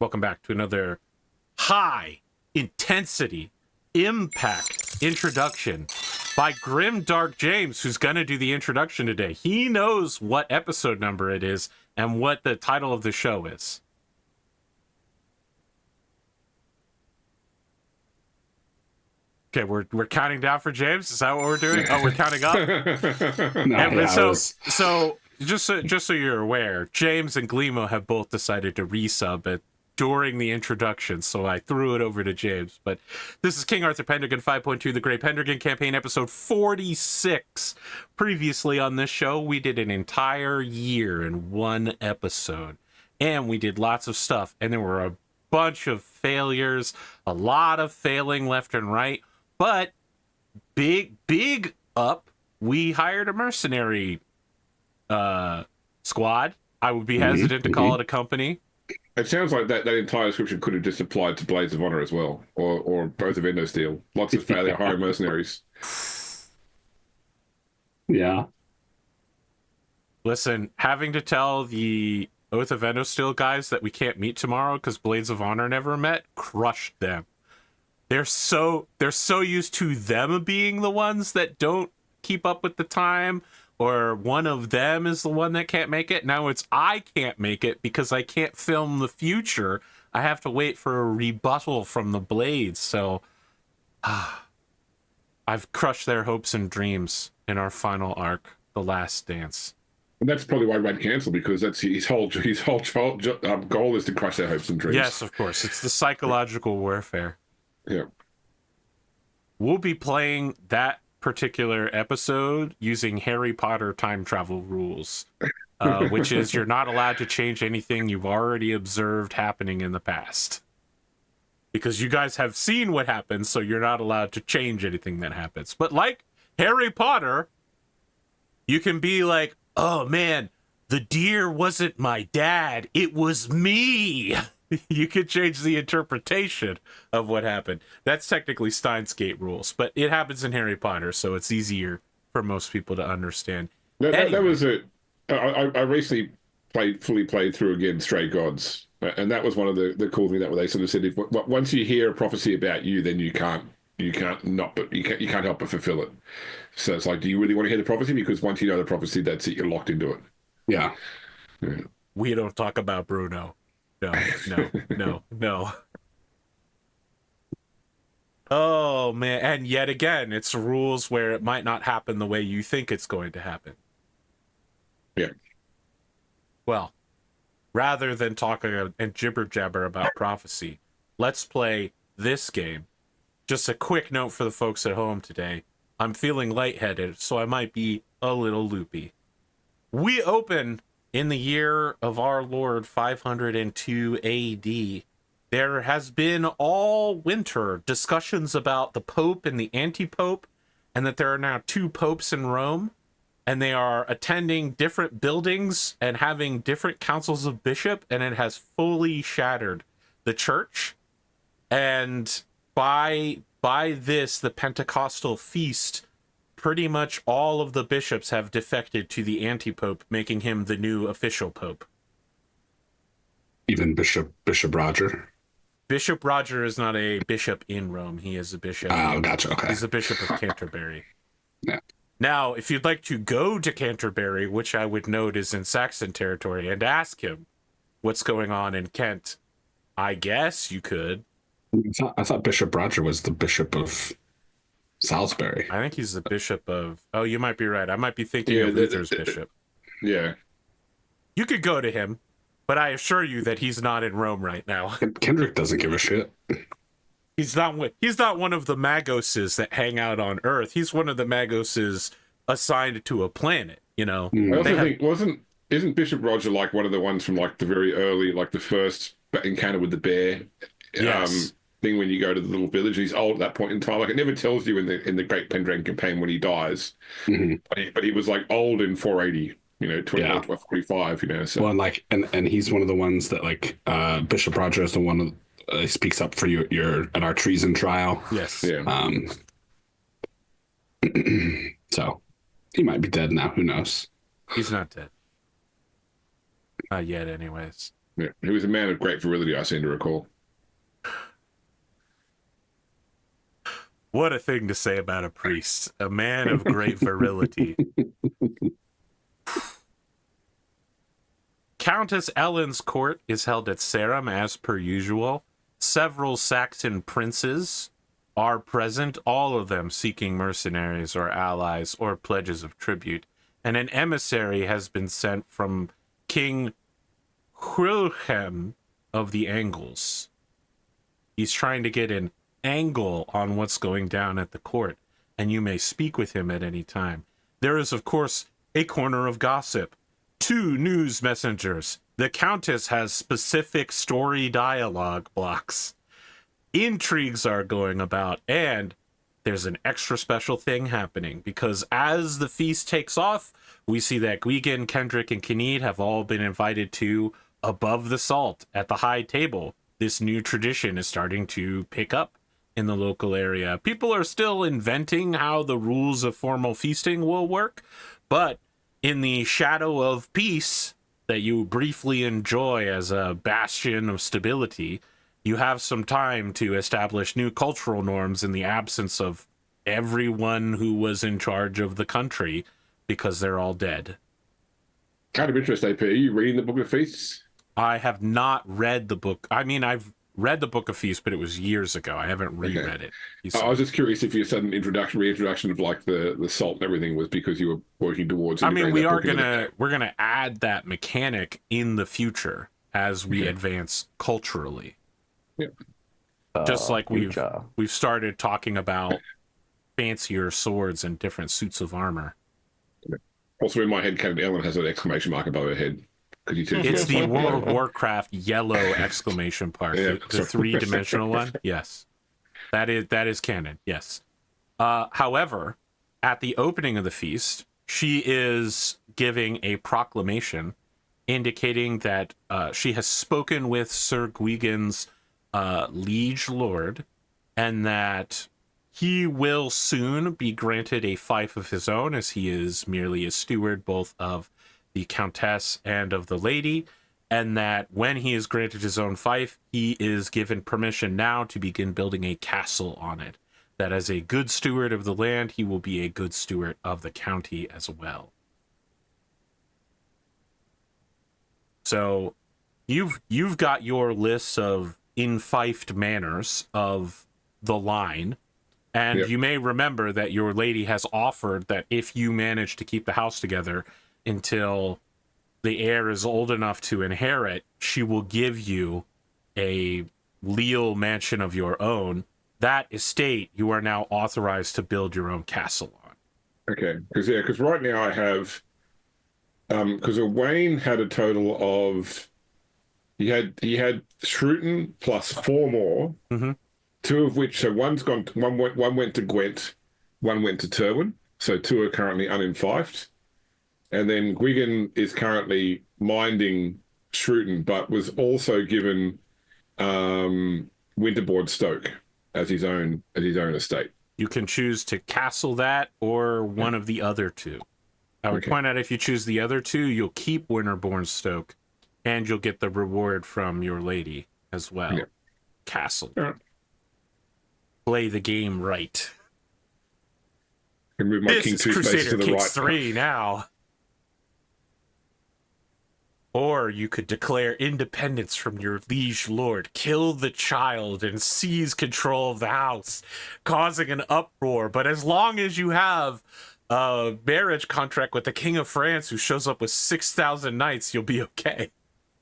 Welcome back to another high intensity impact introduction by GrimDarkJames, who's going to do the introduction today. He knows what episode number it is and what the title of the show is. Okay, we're counting down for James. Is that what we're doing? Oh, we're counting up. So just so you're aware, James and Glimo have both decided to resub it during the introduction, so I threw it over to James. But this is King Arthur Pendragon 5.2, the Great Pendragon Campaign, episode 46. Previously on this show, we did an entire year in one episode, and we did lots of stuff, and there were a bunch of failures, a lot of failing left and right, but big up, we hired a mercenary squad. I would be hesitant to call it a company. It sounds like that entire description could have just applied to Blades of Honor as well, or both of Endosteel. Lots of failure hiring mercenaries. Yeah. Listen, having to tell the Oath of Endosteel guys that we can't meet tomorrow because Blades of Honor never met crushed them. They're so used to them being the ones that don't keep up with the time, or one of them is the one that can't make it. Now it's I can't make it because I can't film the future. I have to wait for a rebuttal from the Blades. So I've crushed their hopes and dreams in our final arc, The Last Dance. And that's probably why Red canceled, because that's his whole goal is to crush their hopes and dreams. Yes, of course. It's the psychological warfare. Yeah. We'll be playing that particular episode using Harry Potter time travel rules, which is you're not allowed to change anything you've already observed happening in the past. Because you guys have seen what happens, so you're not allowed to change anything that happens. But like Harry Potter, you can be like, oh man, the deer wasn't my dad, it was me. You could change the interpretation of what happened. That's technically Steins Gate rules, but it happens in Harry Potter, so it's easier for most people to understand. That was it. I recently fully played through again Stray Gods, and that was one of the cool things that they sort of said, once you hear a prophecy about you, then you can't help but fulfill it. So it's like, do you really want to hear the prophecy? Because once you know the prophecy, that's it. You're locked into it. Yeah. We don't talk about Bruno. No. Oh, man. And yet again, it's rules where it might not happen the way you think it's going to happen. Yeah. Well, rather than talking and jibber-jabber about prophecy, let's play this game. Just a quick note for the folks at home today. I'm feeling lightheaded, so I might be a little loopy. We open in the year of our Lord 502 AD. There has been all winter discussions about the Pope and the anti-Pope, and that there are now two popes in Rome, and they are attending different buildings and having different councils of bishop, and it has fully shattered the church. And by this, the Pentecostal feast, pretty much all of the bishops have defected to the anti-pope, making him the new official pope. Even Bishop Roger? Bishop Roger is not a bishop in Rome. He is a bishop. Oh, gotcha. Okay. He's a bishop of Canterbury. Yeah. Now, if you'd like to go to Canterbury, which I would note is in Saxon territory, and ask him what's going on in Kent, I guess you could. I thought Bishop Roger was the Bishop of Salisbury. I think he's the bishop of... Oh, you might be right. I might be thinking of Luther's bishop. Yeah. You could go to him, but I assure you that he's not in Rome right now. Kendric doesn't give a shit. He's not one of the Magoses that hang out on Earth. He's one of the Magoses assigned to a planet, you know? I also think, isn't Bishop Roger like one of the ones from like the very early, like the first encounter with the bear? Yes. Thing when you go to the little village, he's old at that point in time. Like, it never tells you in the Great Pendragon campaign when he dies, but he was like old in 480, 24 or 45, So. Well, and he's one of the ones that Bishop Roger is the one that speaks up for your at our treason trial. Yes. Yeah. So he might be dead now. Who knows? He's not dead. Not yet, anyways. Yeah. He was a man of great virility, I seem to recall. What a thing to say about a priest. A man of great virility. Countess Ellen's court is held at Sarum as per usual. Several Saxon princes are present, all of them seeking mercenaries or allies or pledges of tribute. And an emissary has been sent from King Gwgan of the Angles. He's trying to get an angle on what's going down at the court, and you may speak with him at any time. There is, of course, a corner of gossip. 2 news messengers. The Countess has specific story dialogue blocks. Intrigues are going about, and there's an extra special thing happening, because as the feast takes off, we see that Gwgan, Kendric, and Kyned have all been invited to above the salt at the high table. This new tradition is starting to pick up in the local area. People are still inventing how the rules of formal feasting will work, but in the shadow of peace that you briefly enjoy as a bastion of stability, you have some time to establish new cultural norms in the absence of everyone who was in charge of the country, because they're all dead. Kind of interest, AP. Are you reading the Book of Feasts? I have not read the book. I mean, I've read the Book of Feasts, but it was years ago. I haven't reread it. I was just curious if your sudden reintroduction of like the salt and everything was because you were working towards. I mean, we're gonna add that mechanic in the future as we advance culturally. Yeah. Just like we've started talking about fancier swords and different suits of armor. Also, in my head, Ellen has an exclamation mark above her head. It's the World of Warcraft yellow exclamation mark, the 3-dimensional one. Yes, that is canon. Yes. However, at the opening of the feast, she is giving a proclamation indicating that she has spoken with Sir Gwgan's liege lord, and that he will soon be granted a fief of his own, as he is merely a steward both of the Countess and of the lady, and that when he is granted his own fief, he is given permission now to begin building a castle on it. That as a good steward of the land, he will be a good steward of the county as well. So you've got your lists of infifed manners of the line, and you may remember that your lady has offered that if you manage to keep the house together until the heir is old enough to inherit, she will give you a leal mansion of your own. That estate you are now authorized to build your own castle on. Okay, because right now I have, because Wayne had a total of, he had Shrewton plus 4 more, 2 of which, so one went to Gwent, 1 went to Terwin, so 2 are currently uninfifed. And then Gwgan is currently minding Shrewton, but was also given Winterboard Stoke as his own estate. You can choose to castle that or one of the other 2. I would point out, if you choose the other 2, you'll keep Winterbourne Stoke, and you'll get the reward from your lady as well. Yeah. Castle. Play the game right. I can move my King 2 space to the right. 3 now. Or you could declare independence from your liege lord, kill the child, and seize control of the house, causing an uproar. But as long as you have a marriage contract with the King of France, who shows up with 6,000 knights, you'll be okay.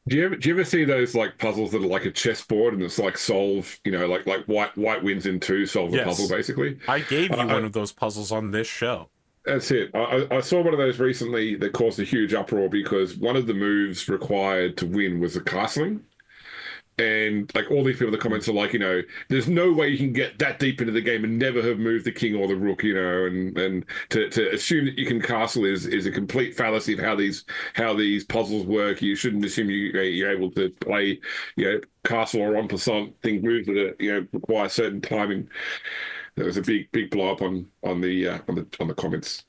Do you ever see those like puzzles that are like a chessboard and it's like solve, like white wins in 2, solve the puzzle basically? I gave you one of those puzzles on this show. That's it. I saw one of those recently that caused a huge uproar because one of the moves required to win was the castling. And like all these people in the comments are like, there's no way you can get that deep into the game and never have moved the king or the rook, and to assume that you can castle is a complete fallacy of how these puzzles work. You shouldn't assume you're able to play, castle or en passant thing moves that require certain timing. There was a big blow up on the comments.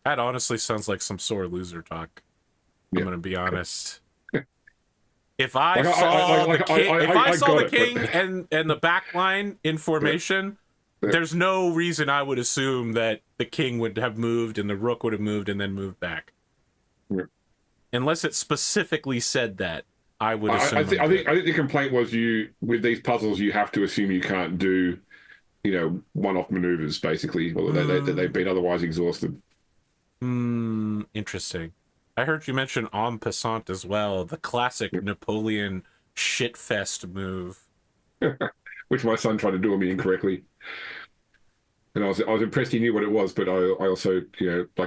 That honestly sounds like some sore loser talk. I'm Yeah. gonna be honest. If I Like, saw the king, if I saw got the it, king but- and the back line in formation, there's no reason I would assume that the king would have moved and the rook would have moved and then moved back. Yeah. Unless it specifically said that, I would assume. I think the complaint was with these puzzles you have to assume you can't do, one-off maneuvers basically, or they've been otherwise exhausted. Interesting. I heard you mention en passant as well, the classic Napoleon shitfest move. Which my son tried to do on me incorrectly. And I was impressed he knew what it was, but I also,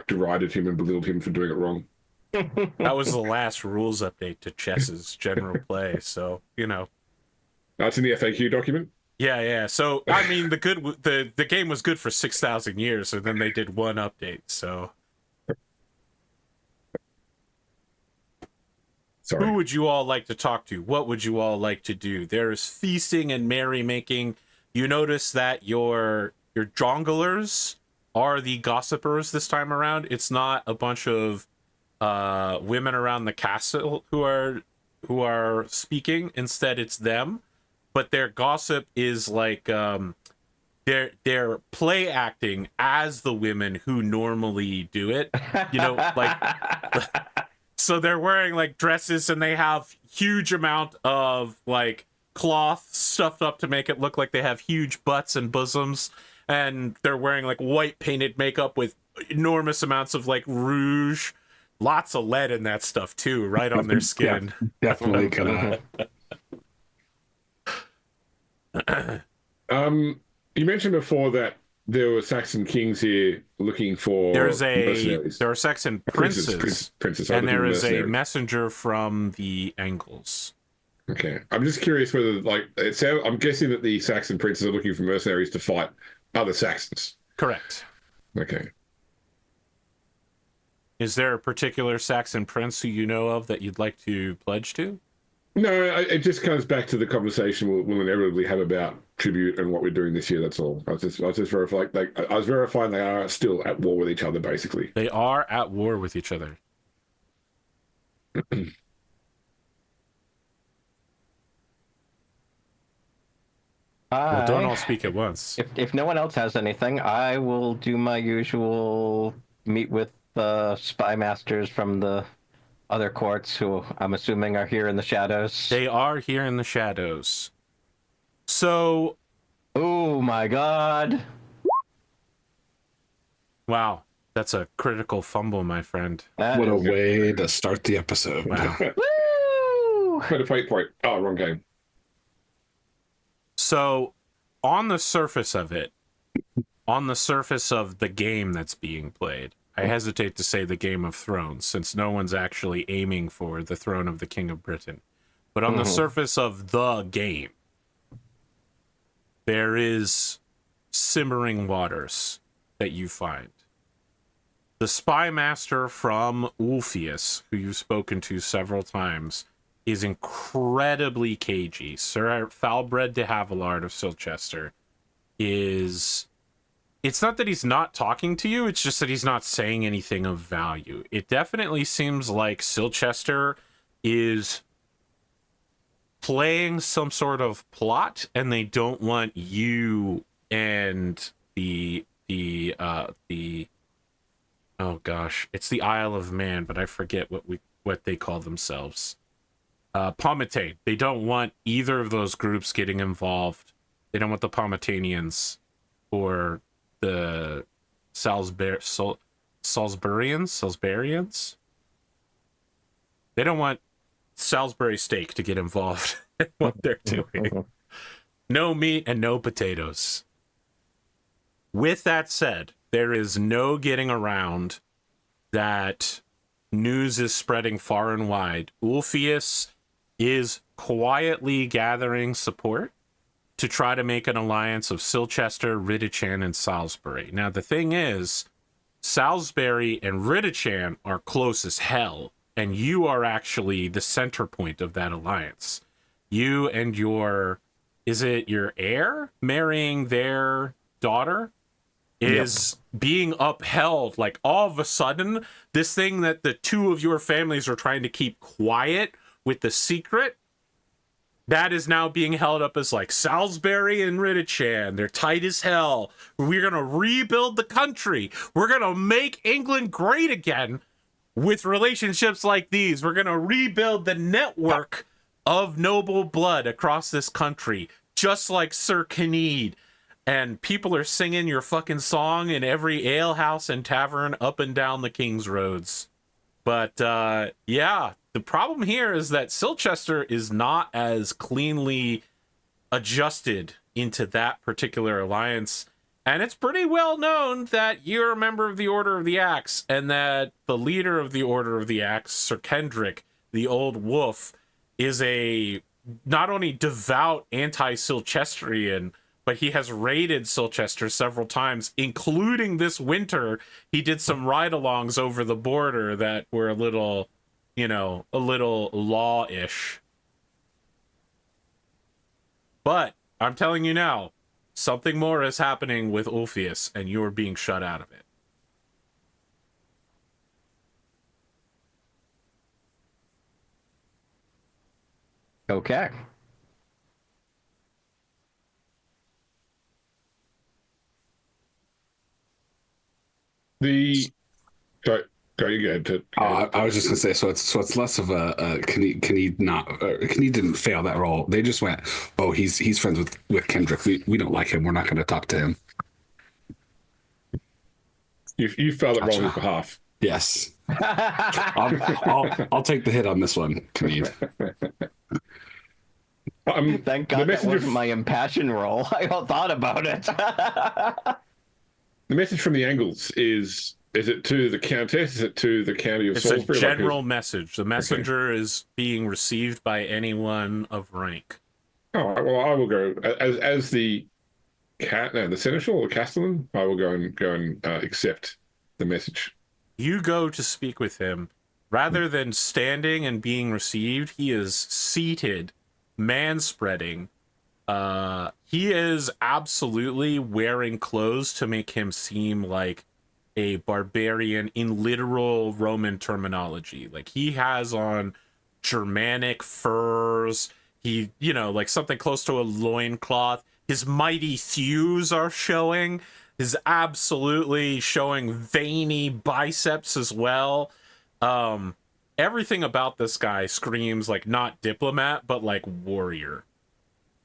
derided him and belittled him for doing it wrong. That was the last rules update to chess's general play, so That's in the FAQ document. Yeah. So I mean, the game was good for 6,000 years, and then they did one update. So Sorry. who would you all like to talk to? What would you all like to do? There is feasting and merrymaking. You notice that your jonglers are the gossipers this time around. It's not a bunch of women around the castle who are speaking. Instead, it's them. But their gossip is like they're play acting as the women who normally do it. Like so they're wearing like dresses and they have huge amount of like cloth stuffed up to make it look like they have huge butts and bosoms, and they're wearing like white painted makeup with enormous amounts of like rouge, lots of lead in that stuff too, right on their skin. Yeah, definitely gonna. You mentioned before that there were Saxon kings here looking for mercenaries. There are Saxon princes, Princes, and there is a messenger from the Angles. Okay, I'm just curious whether I'm guessing that the Saxon princes are looking for mercenaries to fight other Saxons. Correct. Okay. Is there a particular Saxon prince who you know of that you'd like to pledge to? No, it just comes back to the conversation we'll inevitably have about tribute and what we're doing this year. That's all. I was just verifying. I was verifying they are still at war with each other, basically. They are at war with each other. Well, don't all speak at once. If no one else has anything, I will do my usual meet with spy masters from the other courts, who I'm assuming are here in the shadows. They are here in the shadows. So... Oh my god. Wow. That's a critical fumble, my friend. What a way to start the episode. Wow. Woo! Put a fate point. Oh, wrong game. So, on the surface of it, on the surface of the game that's being played, I hesitate to say the Game of Thrones, since no one's actually aiming for the throne of the King of Britain. But on the surface of the game, there is simmering waters that you find. The spy master from Ulfius, who you've spoken to several times, is incredibly cagey. Sir Falbred de Havilard of Silchester is... It's not that he's not talking to you, it's just that he's not saying anything of value. It definitely seems like Silchester is playing some sort of plot, and they don't want you and the oh gosh, it's the Isle of Man, but I forget what they call themselves. Pometane. They don't want either of those groups getting involved. They don't want the Pometanians or the Salisburyans. They don't want Salisbury steak to get involved in what they're doing. No meat and no potatoes. With that said, there is no getting around that news is spreading far and wide. Ulfius is quietly gathering support to try to make an alliance of Silchester, Ridichan, and Salisbury. Now, the thing is, Salisbury and Ridichan are close as hell, and you are actually the center point of that alliance. You and your... Is it your heir marrying their daughter? is being upheld. Like, all of a sudden, this thing that the two of your families are trying to keep quiet with the secret, that is now being held up as like Salisbury and Rittichan. They're tight as hell. We're going to rebuild the country. We're going to make England great again with relationships like these. We're going to rebuild the network of noble blood across this country, just like Sir Kyned. And people are singing your fucking song in every alehouse and tavern up and down the King's Roads. But yeah, the problem here is that Silchester is not as cleanly adjusted into that particular alliance. And it's pretty well known that you're a member of the Order of the Axe, and that the leader of the Order of the Axe, Sir Kendric, the old wolf, is a not only devout anti-Silchesterian, but he has raided Silchester several times, including this winter. He did some ride-alongs over the border that were a little law-ish. But I'm telling you now, something more is happening with Ulfius, and you are being shut out of it. Okay. Go ahead. I was just gonna say, so it's less of a Kyned didn't fail that role. They just went, oh, he's friends with Kendric. We don't like him. We're not going to talk to him. You felt it Gotcha. wrong on his behalf. Yes. I'll take the hit on this one, Kyned. Thank God that wasn't my impassion roll. I thought about it. The message from the Angles is it to the Countess? Is it to the County of Salisbury? It's a general message. The messenger is being received by anyone of rank. All right, well, I will go as the seneschal or castellan. I will go and accept the message. You go to speak with him. Rather than standing and being received, he is seated, manspreading. He is absolutely wearing clothes to make him seem like a barbarian in literal Roman terminology. Like, he has on Germanic furs. He, like something close to a loincloth. His mighty thews are showing. Is absolutely showing veiny biceps as well. Everything about this guy screams like not diplomat, but like warrior.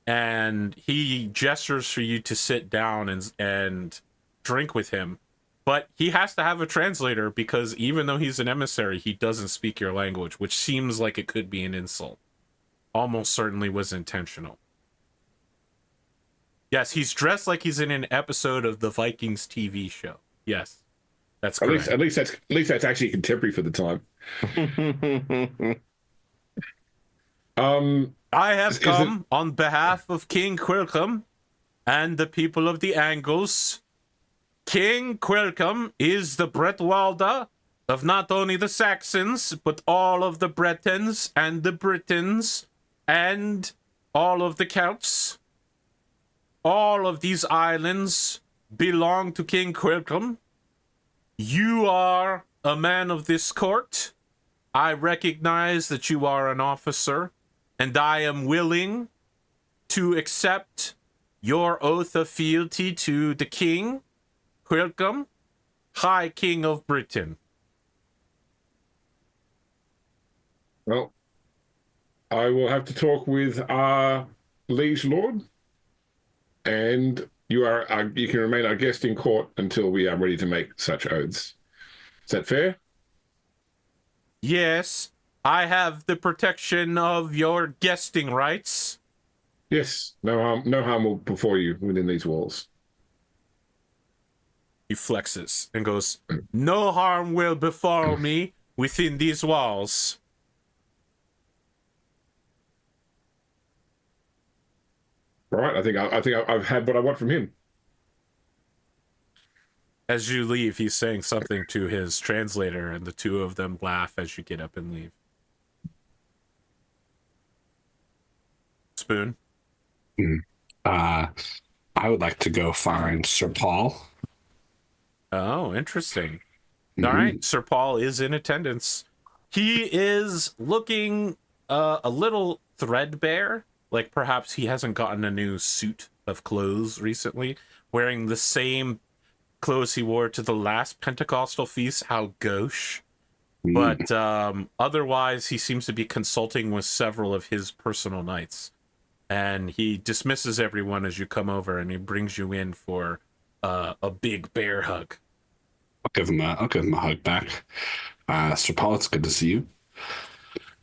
And he gestures for you to sit down and drink with him. But he has to have a translator because even though he's an emissary, he doesn't speak your language, which seems like it could be an insult. Almost certainly was intentional. Yes, he's dressed like he's in an episode of the Vikings TV show. Yes, that's correct. At least that's actually contemporary for the time. I have come on behalf of King Quilcum and the people of the Angles. King Quilcum is the Bretwalda of not only the Saxons, but all of the Bretons and the Britons and all of the Celts. All of these islands belong to King Quilcum. You are a man of this court. I recognize that you are an officer, and I am willing to accept your oath of fealty to the king, Quilcum, High King of Britain. Well, I will have to talk with our liege lord, and you can remain our guest in court until we are ready to make such oaths. Is that fair? Yes, I have the protection of your guesting rights. Yes, no harm will befall you within these walls. He flexes and goes, no harm will befall me within these walls. All right, I think I've had what I want from him. As you leave, he's saying something to his translator, and the two of them laugh as you get up and leave. Spoon? I would like to go find Sir Paul Oh, interesting. All Mhm. right, Sir Paul is in attendance. He is looking a little threadbare, like perhaps he hasn't gotten a new suit of clothes recently, wearing the same clothes he wore to the last Pentecostal feast. How gauche. Mm. But otherwise, he seems to be consulting with several of his personal knights. And he dismisses everyone as you come over, and he brings you in for a big bear hug. I'll give him a hug back. Sir Paul, it's good to see you.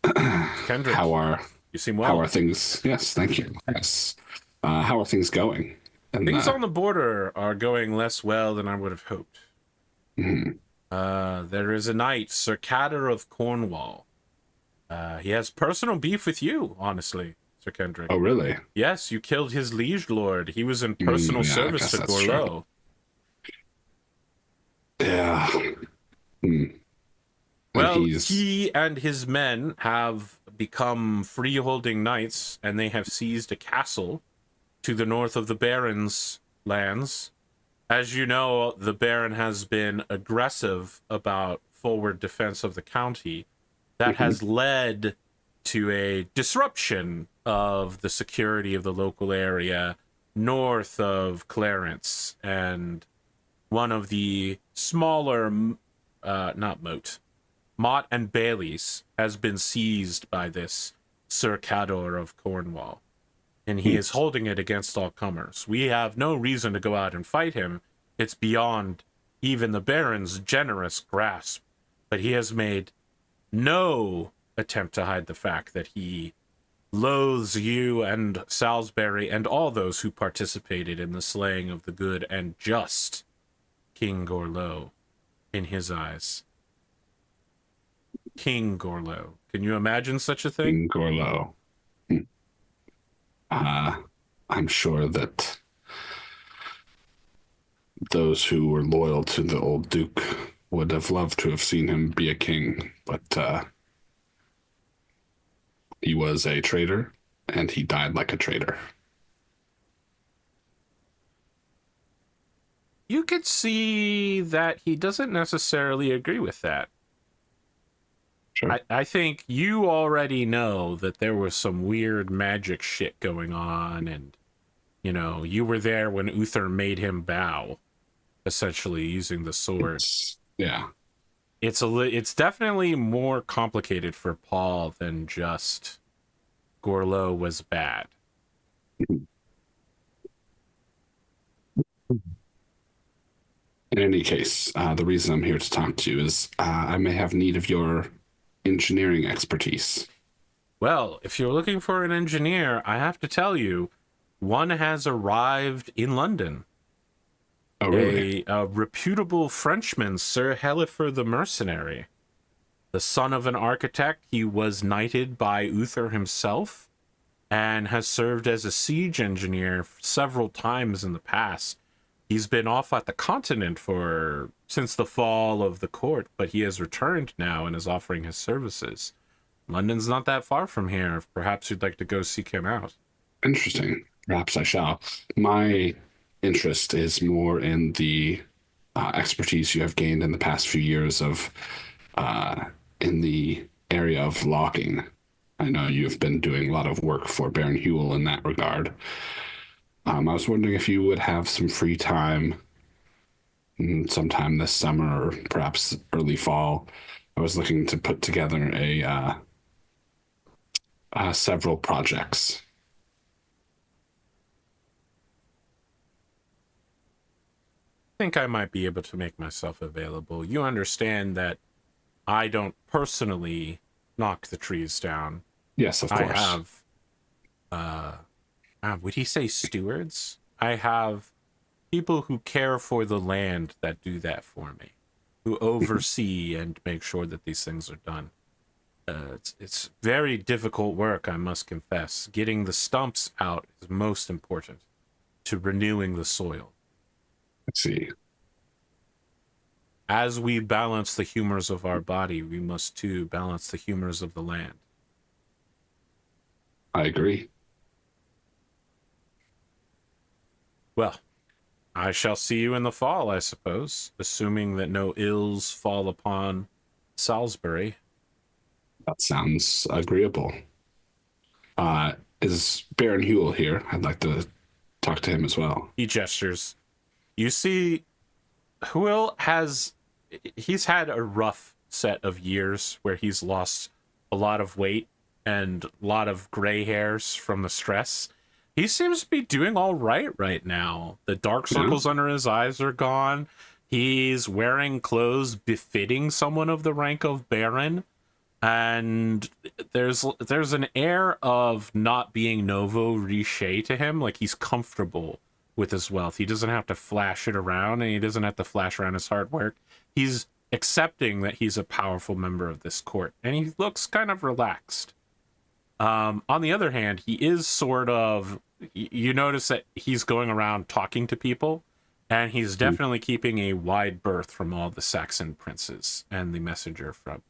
Kendric, How are you seem how well. are things? Yes, thank you. Yes. How are things going? And Things on the border are going less well than I would have hoped. mhm. There is a knight, Sir Cadder of Cornwall. He has personal beef with you, honestly, Sir Kendrick. Oh, really? Yes, you killed his liege lord. He was in personal Yeah, I service guess to that's true. Gorlo. Yeah. Hmm. And Well, he's he and his men have become freeholding knights, and they have seized a castle to the north of the Baron's lands. As you know, the Baron has been aggressive about forward defense of the county. That Mhm. has led to a disruption of the security of the local area north of Clarence, and one of the smaller, not moat, Mott and Bailey's has been seized by this Sir Cador of Cornwall, and he is holding it against all comers. We have no reason to go out and fight him. It's beyond even the Baron's generous grasp, but he has made no attempt to hide the fact that he loathes you and Salisbury and all those who participated in the slaying of the good and just King Gorlo in his eyes. King Gorlo. Can you imagine such a thing? in Gorlo. Hmm. I'm sure that those who were loyal to the old Duke would have loved to have seen him be a king, but he was a traitor, and he died like a traitor. You could see that he doesn't necessarily agree with that. Sure. I think you already know that there was some weird magic shit going on, and you were there when Uther made him bow, essentially using the sword. Yeah. It's definitely more complicated for Paul than just Gorlo was bad. In any case, the reason I'm here to talk to you is I may have need of your engineering expertise. Well, if you're looking for an engineer, I have to tell you, one has arrived in London. Oh, really? A reputable Frenchman, Sir Helifer the Mercenary. The son of an architect, he was knighted by Uther himself and has served as a siege engineer several times in the past. He's been off at the continent since the fall of the court, but he has returned now and is offering his services. London's not that far from here. Perhaps you'd like to go seek him out. Interesting. Perhaps I shall. My interest is more in the expertise you have gained in the past few years of in the area of logging. I know you've been doing a lot of work for Baron Huel in that regard. I was wondering if you would have some free time sometime this summer or perhaps early fall. I was looking to put together several projects. I think I might be able to make myself available. You understand that I don't personally knock the trees down. Yes, of I course. would he say stewards? I have people who care for the land that do that for me, who oversee and make sure that these things are done. It's very difficult work, I must confess. Getting the stumps out is most important to renewing the soil. Let's see. As we balance the humors of our body, we must too balance the humors of the land. I agree. Well, I shall see you in the fall, I suppose, assuming that no ills fall upon Salisbury. That sounds agreeable. Is Baron Huel here? I'd like to talk to him as well. He gestures. You see, he's had a rough set of years where he's lost a lot of weight and a lot of gray hairs from the stress. He seems to be doing all right now. The dark circles under his eyes are gone. He's wearing clothes befitting someone of the rank of Baron. And there's an air of not being nouveau riche to him. Like, he's comfortable with his wealth. He doesn't have to flash it around, and he doesn't have to flash around his hard work. He's accepting that he's a powerful member of this court, and he looks kind of relaxed. On the other hand, he is sort of... You notice that he's going around talking to people, and he's definitely keeping a wide berth from all the Saxon princes and the messenger from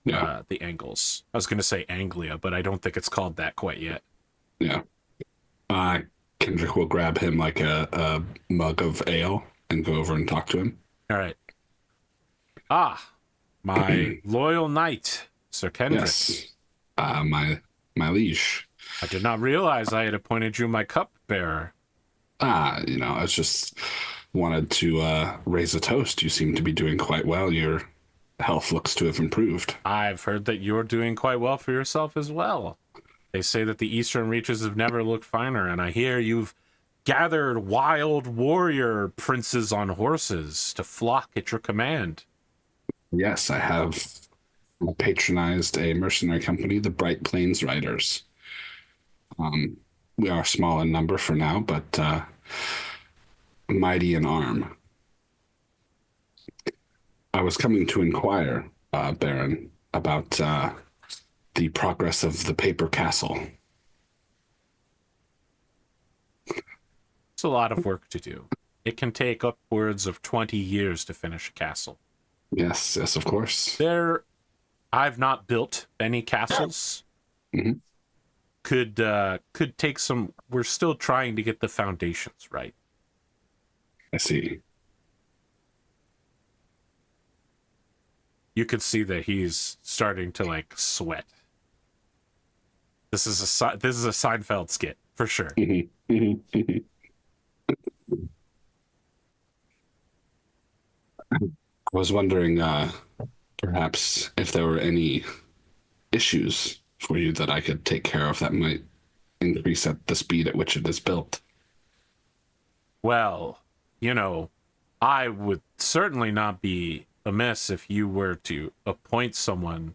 the Angles. I was going to say Anglia, but I don't think it's called that quite yet. Yeah. Kendric will grab him like a mug of ale and go over and talk to him. All right. Ah, my loyal knight, Sir Kendric. Yes. My liege. I did not realize I had appointed you my cupbearer. I just wanted to raise a toast. You seem to be doing quite well. Your health looks to have improved. I've heard that you're doing quite well for yourself as well. They say that the eastern reaches have never looked finer, and I hear you've gathered wild warrior princes on horses to flock at your command. Yes, I have patronized a mercenary company, the Bright Plains Riders. We are small in number for now, but mighty in arm. I was coming to inquire, Baron, about the progress of the paper castle. It's a lot of work to do. It can take upwards of 20 years to finish a castle. Yes, of course. I've not built any castles. Mm-hmm. Could take some. We're still trying to get the foundations right. I see. You could see that he's starting to like sweat. This is a Seinfeld skit for sure. Mm-hmm. Mm-hmm. Mm-hmm. I was wondering, perhaps if there were any issues for you that I could take care of that might increase at the speed at which it is built. Well, I would certainly not be amiss if you were to appoint someone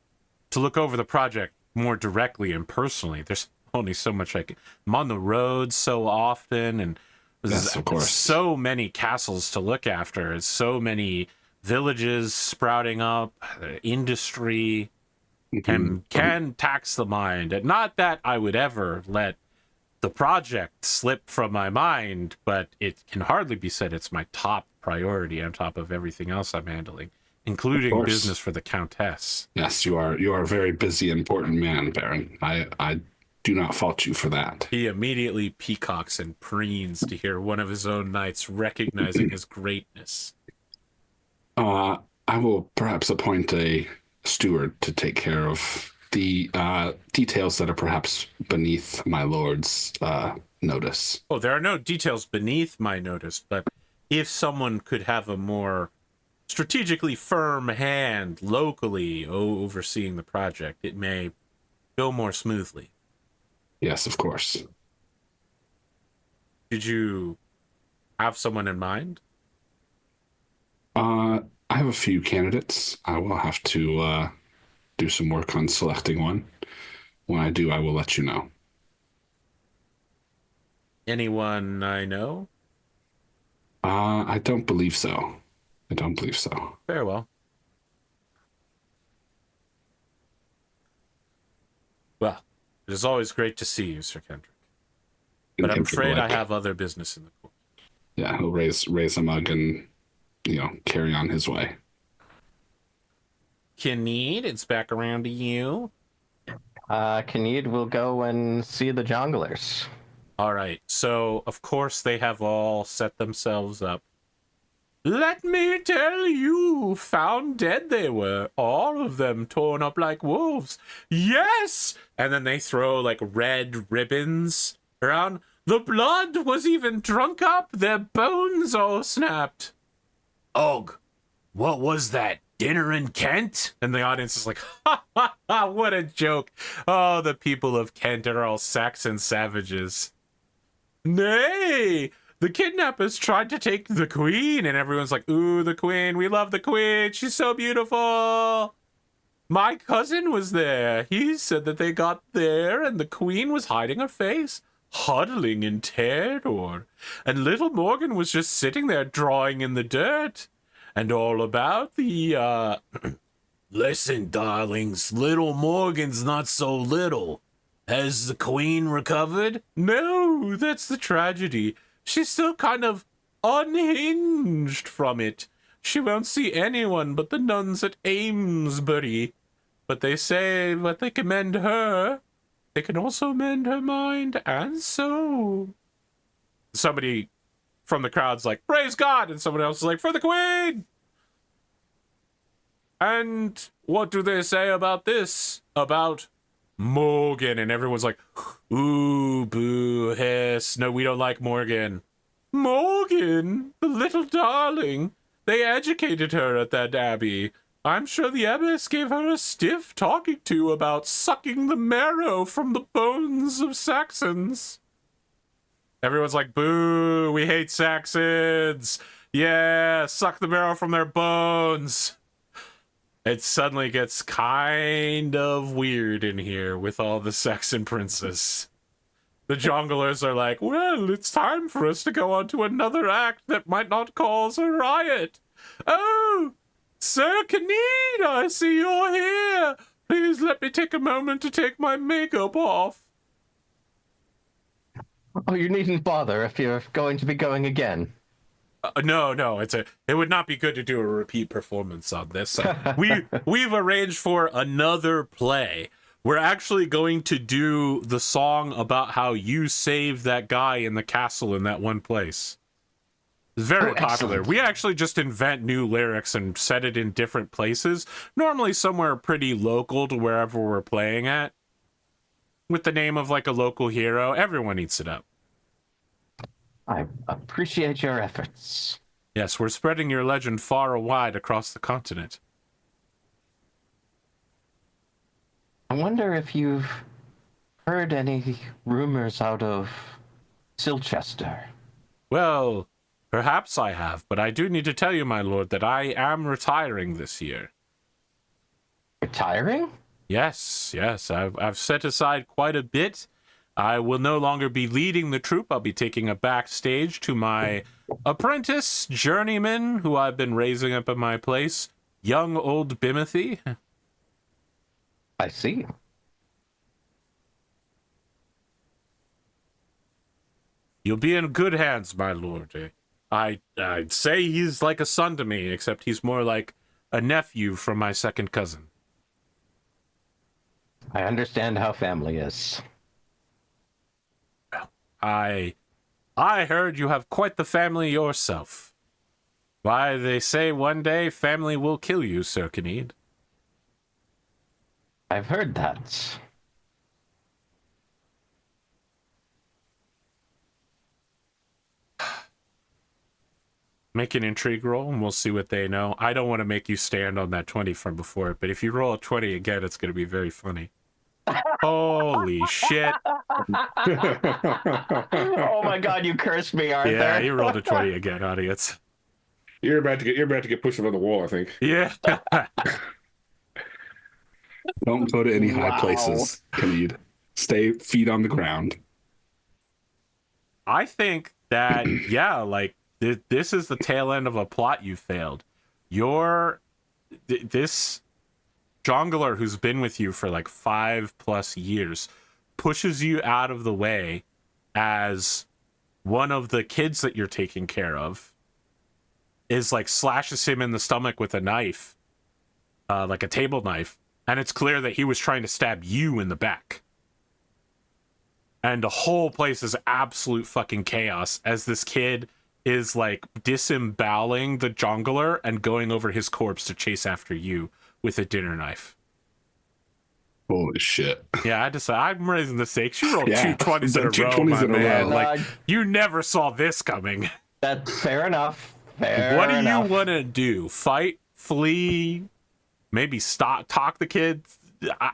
to look over the project more directly and personally. There's only so much I'm on the road so often, and yes, of course. So many castles to look after. It's so many villages sprouting up, industry can tax the mind. And not that I would ever let the project slip from my mind, but it can hardly be said it's my top priority on top of everything else I'm handling, including business for the Countess. Yes, you are a very busy, important man, Baron. I do not fault you for that. He immediately peacocks and preens to hear one of his own knights recognizing his greatness. I will perhaps appoint a steward to take care of the details that are perhaps beneath my lord's notice. Oh, there are no details beneath my notice, but if someone could have a more strategically firm hand locally overseeing the project, it may go more smoothly. Yes, of course. Did you have someone in mind? I have a few candidates. I will have to do some work on selecting one. When I do, I will let you know. Anyone I know? I don't believe so. Very well. Well, it is always great to see you, Sir Kendric. But I'm afraid I have other business in the court. Yeah, he'll raise a mug and, carry on his way. Kyned, it's back around to you. Kyned will go and see the jonglers. All right. So, of course, they have all set themselves up. Let me tell you, found dead they were, all of them torn up like wolves. Yes! And then they throw like red ribbons around. The blood was even drunk up, their bones all snapped. Og, what was that? Dinner in Kent? And the audience is like, ha ha ha, what a joke. Oh, the people of Kent are all Saxon savages. Nay! The kidnappers tried to take the queen, and everyone's like, ooh, the queen, we love the queen, she's so beautiful. My cousin was there. He said that they got there, and the queen was hiding her face, huddling in terror. And little Morgan was just sitting there drawing in the dirt. And all about the, Listen, darlings, little Morgan's not so little. Has the queen recovered? No, that's the tragedy. She's still kind of unhinged from it. She won't see anyone but the nuns at Amesbury. But they say that they can mend her. They can also mend her mind and soul. Somebody from the crowd's like, praise God! And someone else is like, for the queen! And what do they say about this? About Morgan, and everyone's like, ooh, boo, hiss. No, we don't like Morgan. Morgan, the little darling. They educated her at that abbey. I'm sure the abbess gave her a stiff talking to about sucking the marrow from the bones of Saxons. Everyone's like, boo, we hate Saxons. Yeah, suck the marrow from their bones. It suddenly gets kind of weird in here with all the Saxon princes. The jonglers are like, well, it's time for us to go on to another act that might not cause a riot. Oh, Sir Kyned, I see you're here. Please let me take a moment to take my makeup off. Oh, you needn't bother if you're going to be going again. No, it would not be good to do a repeat performance on this. We've arranged for another play. We're actually going to do the song about how you saved that guy in the castle in that one place. It's very popular. Excellent. We actually just invent new lyrics and set it in different places, normally somewhere pretty local to wherever we're playing at, with the name of like a local hero. Everyone eats it up. I appreciate your efforts. Yes, we're spreading your legend far and wide across the continent. I wonder if you've heard any rumors out of Silchester. Well, perhaps I have, but I do need to tell you, my lord, that I am retiring this year. Retiring? Yes, I've set aside quite a bit. I will no longer be leading the troupe. I'll be taking a backstage to my apprentice, journeyman, who I've been raising up in my place, young old Bimothy. I see. You'll be in good hands, my lord. I'd say he's like a son to me, except he's more like a nephew from my second cousin. I understand how family is. I heard you have quite the family yourself. Why, they say one day family will kill you, Sir Kyned. I've heard that. Make an intrigue roll, and we'll see what they know. I don't want to make you stand on that 20 from before, but if you roll a 20 again, it's going to be very funny. Holy shit. Oh my god, you cursed me, Arthur. Yeah, you rolled a 20 again, audience. You're about to get pushed up on the wall, I think. Yeah. Don't go to any high Wow. places, Kyned. Stay feet on the ground. I think that, yeah, like, this is the tail end of a plot you failed. This jongler who's been with you for like 5+ years pushes you out of the way as one of the kids that you're taking care of is like slashes him in the stomach with a knife, like a table knife, and it's clear that he was trying to stab you in the back. and the whole place is absolute fucking chaos as this kid is like disemboweling the jungler and going over his corpse to chase after you with a dinner knife. Holy shit. Yeah, I decided I'm raising the stakes. You rolled Yeah, 220s in a two row, 20s my in a man. row. Like, you never saw this coming. That's fair enough. What do you want to do? Fight? Flee? Maybe stop? Talk the kids?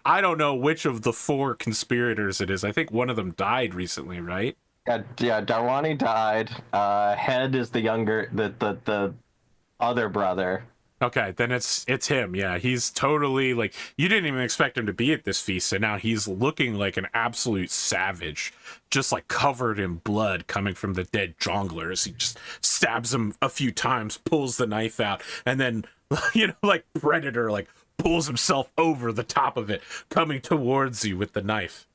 I don't know which of the 4 conspirators it is. I think one of them died recently, right? Yeah, Darwani died. Head is the younger, the other brother. Okay, then it's him. Yeah, he's totally like, you didn't even expect him to be at this feast, and now he's looking like an absolute savage, just like covered in blood coming from the dead jonglers. He just stabs him a few times, pulls the knife out, and then like Predator, like pulls himself over the top of it, coming towards you with the knife.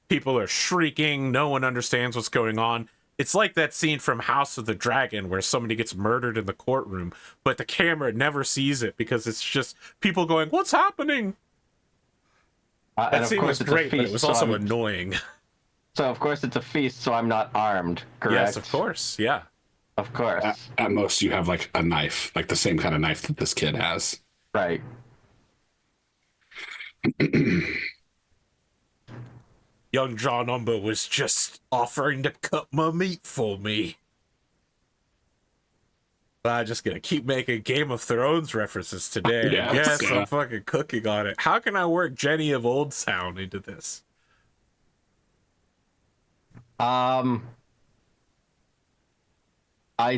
People are shrieking. No one understands what's going on. It's like that scene from House of the Dragon where somebody gets murdered in the courtroom, but the camera never sees it because it's just people going, "What's happening?" That scene was great, but it was also annoying. So of course it's a feast, so I'm not armed, correct? Yes, of course. Yeah. Of course. At most, you have like a knife, like the same kind of knife that this kid has. Right. Young John Umber was just offering to cut my meat for me. I'm just gonna keep making Game of Thrones references today. Yeah, Yes, yeah. I'm fucking cooking on it. How can I work Jenny of Old Town into this? I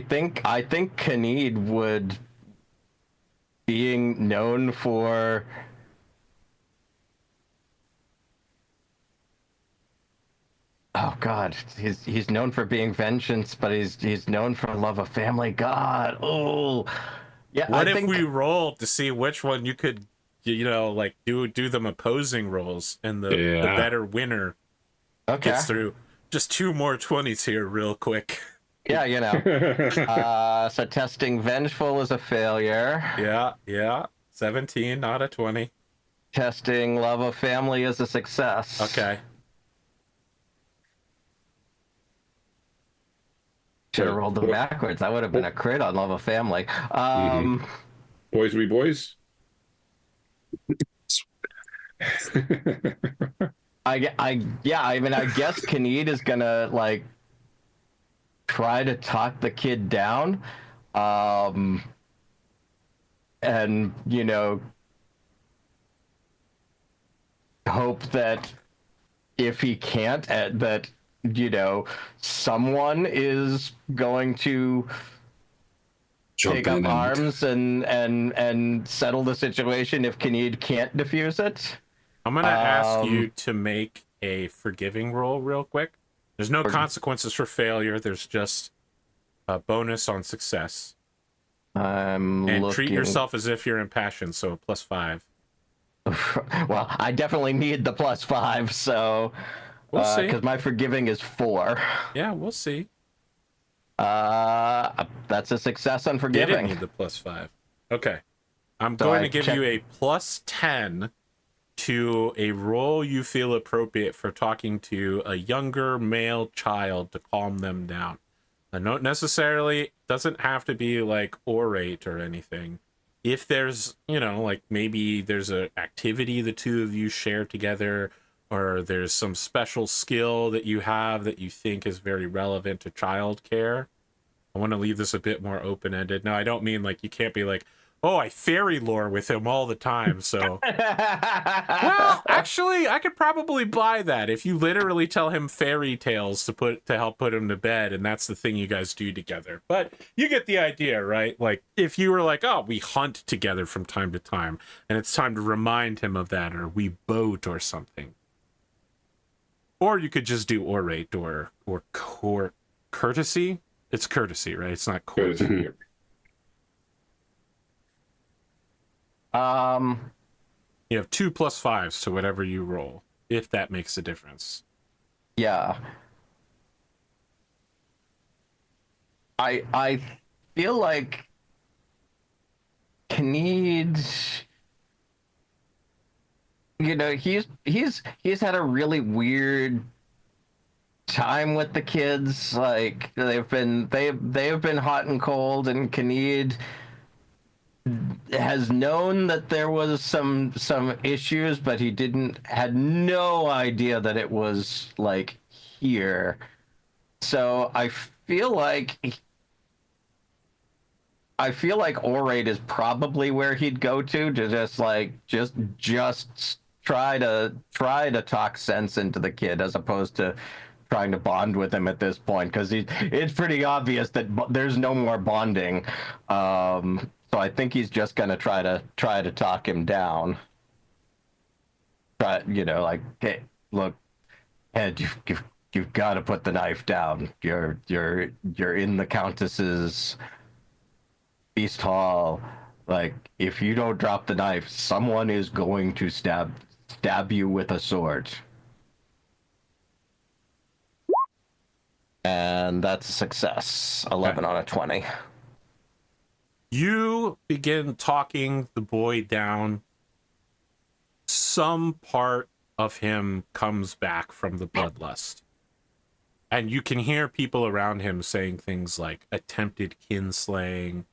think Kyned would, being known for oh god, he's known for being vengeance, but he's known for love of family. God, oh yeah. What I if think we rolled to see which one you could, like do them opposing rolls, and the better winner okay. gets through? Just 2 more 20s here, real quick. Yeah, so testing vengeful is a failure. Yeah. 17, not a 20. Testing love of family is a success. Okay. Should have rolled them backwards. That would have been a crit on love of family. Boys be boys. I mean, I guess Kyned is gonna like try to talk the kid down, and hope that if he can't, that someone is going to take up arms and settle the situation if Kyned can't defuse it. I'm gonna ask you to make a forgiving roll real quick. There's no consequences for failure. There's just a bonus on success. Treat yourself as if you're impassioned, so a +5. Well, I definitely need the +5, so we'll see. Because my forgiving is 4. Yeah, we'll see. That's a success on forgiving. Didn't need the +5. Okay, I'm going to give you a +10 to a role you feel appropriate for talking to a younger male child to calm them down. I don't necessarily, doesn't have to be like orate or anything. If there's, like maybe there's an activity the two of you share together, or there's some special skill that you have that you think is very relevant to childcare. I want to leave this a bit more open-ended. Now, I don't mean like you can't be like, oh, I fairy lore with him all the time, so... Well, actually, I could probably buy that if you literally tell him fairy tales to help put him to bed, and that's the thing you guys do together. But you get the idea, right? Like, if you were like, oh, we hunt together from time to time, and it's time to remind him of that, or we boat or something. Or you could just do orate or courtesy. It's courtesy, right? It's not courtesy. You have 2 +5s to whatever you roll, if that makes a difference. Yeah. I feel like Kyned, he's had a really weird time with the kids. Like they have been hot and cold, and Kyned has known that there was some issues, but he had no idea that it was like here. So I feel like Orate is probably where he'd go to just try to talk sense into the kid, as opposed to trying to bond with him at this point, because it's pretty obvious that there's no more bonding. So I think he's just gonna try to talk him down. But like, hey, look, Ed, you've got to put the knife down. You're in the Countess's Feast Hall. Like, if you don't drop the knife, someone is going to stab you with a sword. And that's a success. 11 on a 20. You begin talking the boy down. Some part of him comes back from the bloodlust. And you can hear people around him saying things like attempted kinslaying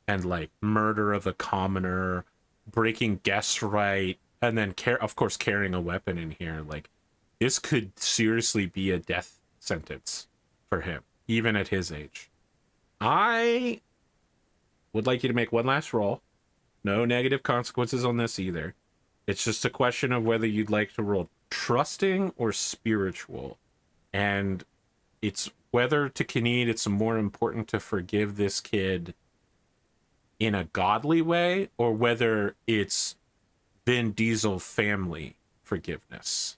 and like murder of a commoner, breaking guest right, and then of course carrying a weapon in here. Like, this could seriously be a death sentence for him, even at his age. I would like you to make one last roll. No negative consequences on this either. It's just a question of whether you'd like to roll trusting or spiritual. And it's whether to Kyned it's more important to forgive this kid in a godly way, or whether it's Vin Diesel family forgiveness.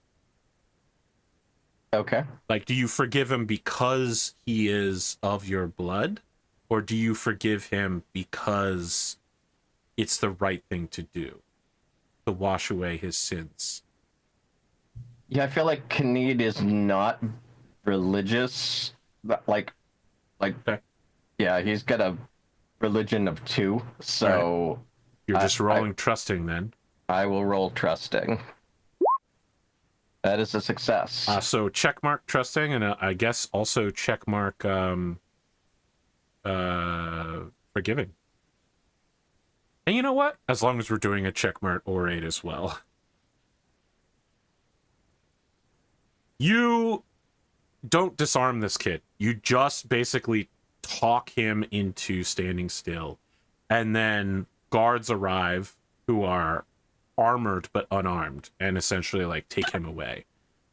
Okay. Like, do you forgive him because he is of your blood? Or do you forgive him because it's the right thing to do, to wash away his sins? Yeah, I feel like Kyned is not religious. Like, Okay. yeah, he's got a religion of 2. So You're just rolling trusting then. I will roll trusting. That is a success. So checkmark trusting, and I guess also checkmark forgiving. And you know what? As long as we're doing a checkmark orate as well. You don't disarm this kid. You just basically talk him into standing still. And then guards arrive who are armored but unarmed and essentially like take him away.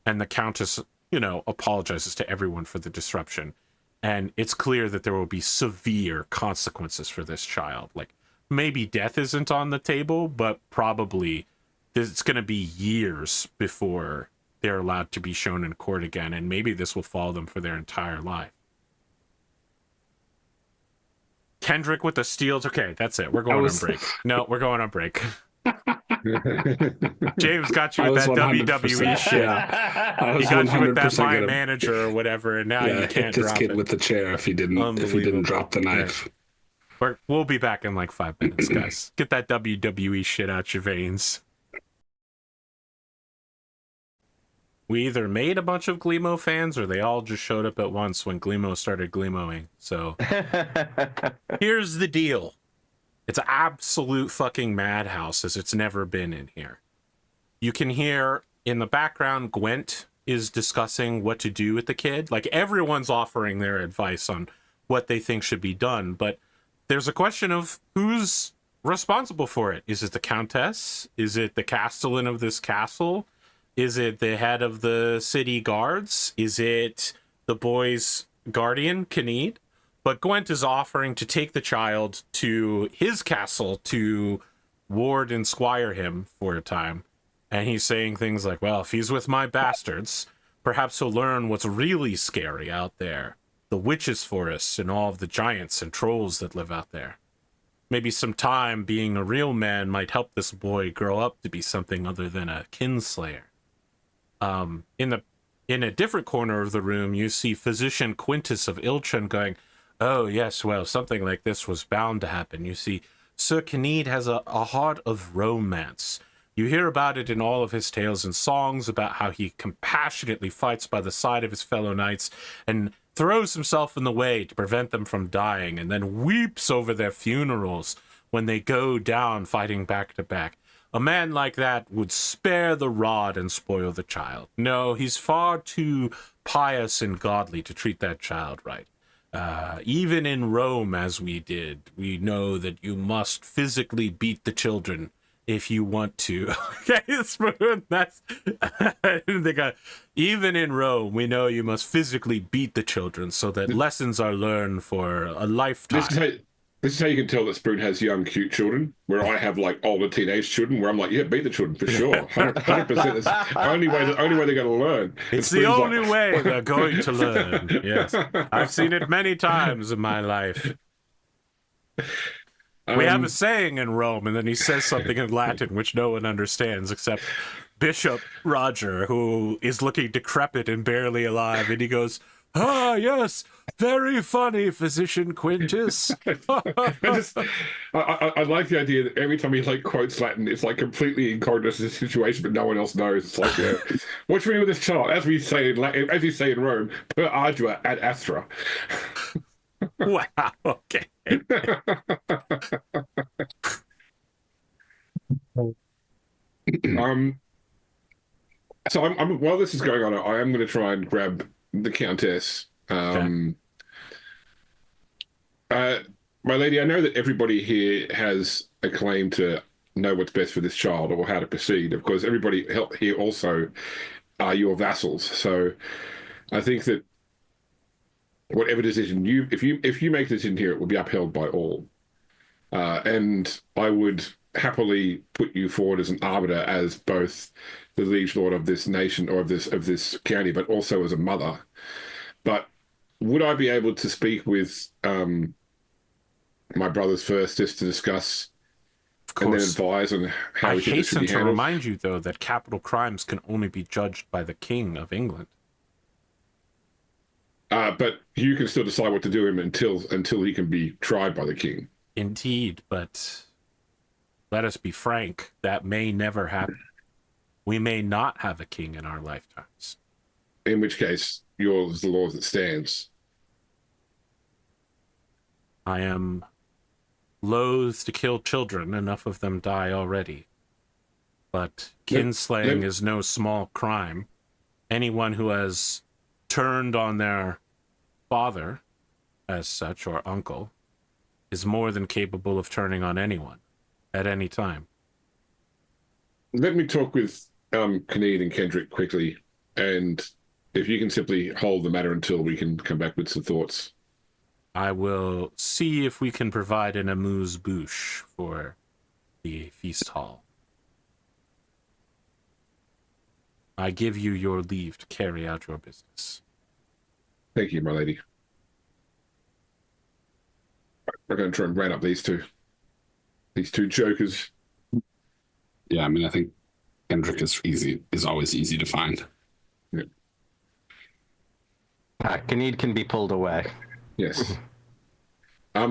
And the Countess, apologizes to everyone for the disruption. And it's clear that there will be severe consequences for this child. Like, maybe death isn't on the table, but probably it's going to be years before they're allowed to be shown in court again. And maybe this will follow them for their entire life. Kendric with the steels. Okay, that's it. We're going on break. No, we're going on break. James got you with that WWE shit. Yeah, He got you with that my manager or whatever, and now you can't hit this drop kid it. with the chair if he didn't drop the knife. We'll be back in like 5 minutes, guys. Get that WWE shit out your veins. We either made a bunch of Glimo fans or they all just showed up at once when Glimo started Glimoing. So here's the deal. It's an absolute fucking madhouse as it's never been in here. You can hear in the background Gwent is discussing what to do with the kid. Like, everyone's offering their advice on what they think should be done, but there's a question of who's responsible for it. Is it the Countess? Is it the castellan of this castle? Is it the head of the city guards? Is it the boy's guardian, Kyned? But Gwent is offering to take the child to his castle to ward and squire him for a time. And he's saying things like, well, if he's with my bastards, perhaps he'll learn what's really scary out there. The witches' forests and all of the giants and trolls that live out there. Maybe some time being a real man might help this boy grow up to be something other than a kinslayer. In a different corner of the room, you see Physician Quintus of Ilchan going, oh, yes, well, something like this was bound to happen. You see, Sir Kyned has a heart of romance. You hear about it in all of his tales and songs about how he compassionately fights by the side of his fellow knights and throws himself in the way to prevent them from dying, and then weeps over their funerals when they go down fighting back to back. A man like that would spare the rod and spoil the child. No, he's far too pious and godly to treat that child right. Even in Rome, as we did, we know that you must physically beat the children if you want to. Okay, Spoon, that's... Even in Rome, we know you must physically beat the children so that lessons are learned for a lifetime. This is how you can tell that Spoon has young, cute children, where I have like older teenage children, where I'm like, yeah, beat the children for sure, 100%. That's the only way they're going to learn. It's the only way they're going to learn. Yes, I've seen it many times in my life. We have a saying in Rome, and then he says something in Latin which no one understands except Bishop Roger, who is looking decrepit and barely alive, and he goes, "Ah, yes, very funny, Physician Quintus." I like the idea that every time he like quotes Latin, it's like completely incognito to the situation, but no one else knows. It's like, what's wrong with this child? As we say in Latin, as you say in Rome, per ardua ad astra. Wow. Okay. So I'm while this is going on, I am going to try and grab the Countess. My lady, I know that everybody here has a claim to know what's best for this child or how to proceed. Of course, everybody here also are your vassals. So I think that whatever decision if you make a decision here, it will be upheld by all. And I would happily put you forward as an arbiter, as both the liege lord of this nation or of this county, but also as a mother. But would I be able to speak with my brothers first, just to discuss and then advise on how we should this should be handled? I hasten to remind you, though, that capital crimes can only be judged by the King of England. But you can still decide what to do him until he can be tried by the king. Indeed, but let us be frank, that may never happen. We may not have a king in our lifetimes. In which case, yours is the law that stands. I am loath to kill children. Enough of them die already. But kinslaying is no small crime. Anyone who has turned on their father, as such, or uncle, is more than capable of turning on anyone at any time. Let me talk with Kyned and Kendric quickly, and if you can simply hold the matter until we can come back with some thoughts. I will see if we can provide an amuse-bouche for the feast hall. I give you your leave to carry out your business. Thank you, my lady. We're going to try and round up these two jokers. Yeah, I mean, I think Kendric is always easy to find. Yeah. Kyned can be pulled away. Yes. I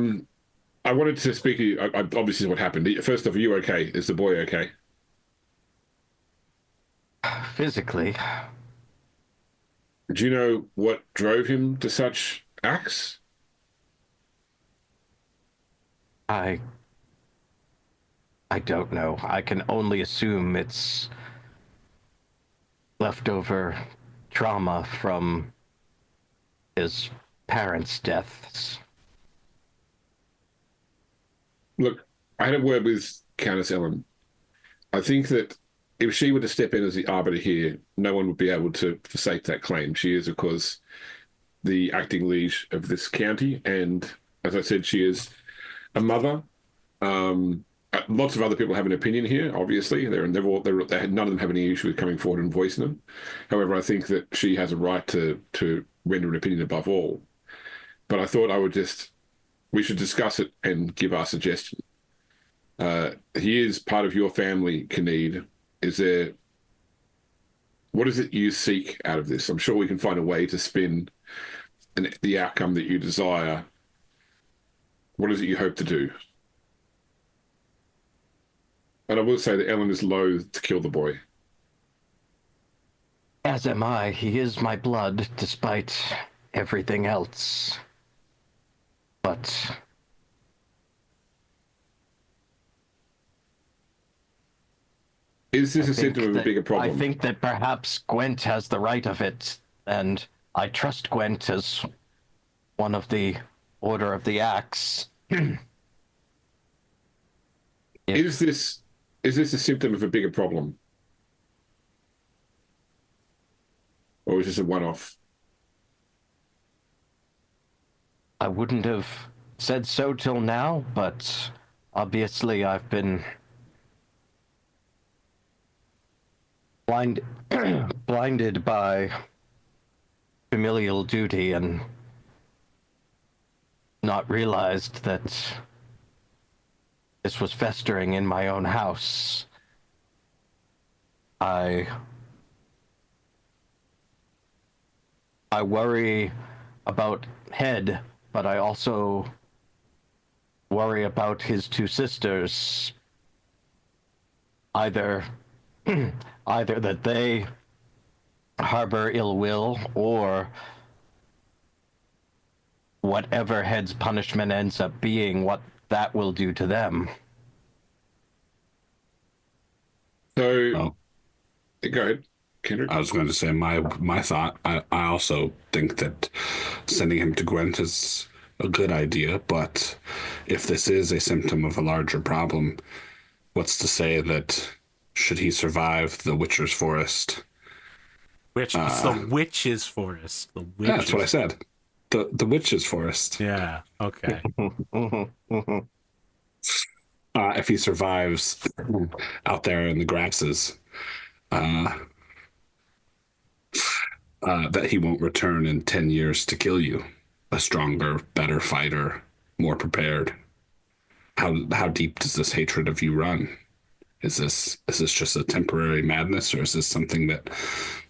wanted to speak to you. Obviously, what happened. First off, are you okay? Is the boy okay? Physically. Do you know what drove him to such acts? I don't know. I can only assume it's leftover trauma from his parents' deaths. Look, I had a word with Countess Ellen. I think that if she were to step in as the arbiter here, no one would be able to forsake that claim. She is, of course, the acting liege of this county, and as I said, she is a mother. Lots of other people have an opinion here. Obviously, none of them have any issue with coming forward and voicing them. However, I think that she has a right to render an opinion above all. But I thought we should discuss it and give our suggestion. He is part of your family, Kyned. What is it you seek out of this? I'm sure we can find a way to spin the outcome that you desire. What is it you hope to do? And I will say that Ellen is loath to kill the boy. As am I. He is my blood, despite everything else. But Is this a symptom of a bigger I problem? think that perhaps Gwent has the right of it, and I trust Gwent as one of the Order of the Axe. Is this a symptom of a bigger problem? Or is this a one-off? I wouldn't have said so till now, but obviously I've been blinded by familial duty and not realized that this was festering in my own house. I worry about Head, but I also worry about his two sisters. Either that they harbor ill will, or whatever Head's punishment ends up being, what that will do to them. So, Oh, go ahead, Kendric. I was going to say my thought. I also think that sending him to Gwent is a good idea, but if this is a symptom of a larger problem, what's to say that should he survive the Witcher's Forest? Which it's the witch's forest. The witches. Yeah, that's what I said. The Witch's Forest. Yeah. Okay. If he survives out there in the grasses, that he won't return in 10 years to kill you. A stronger, better fighter, more prepared. How deep does this hatred of you run? Is this just a temporary madness, or is this something that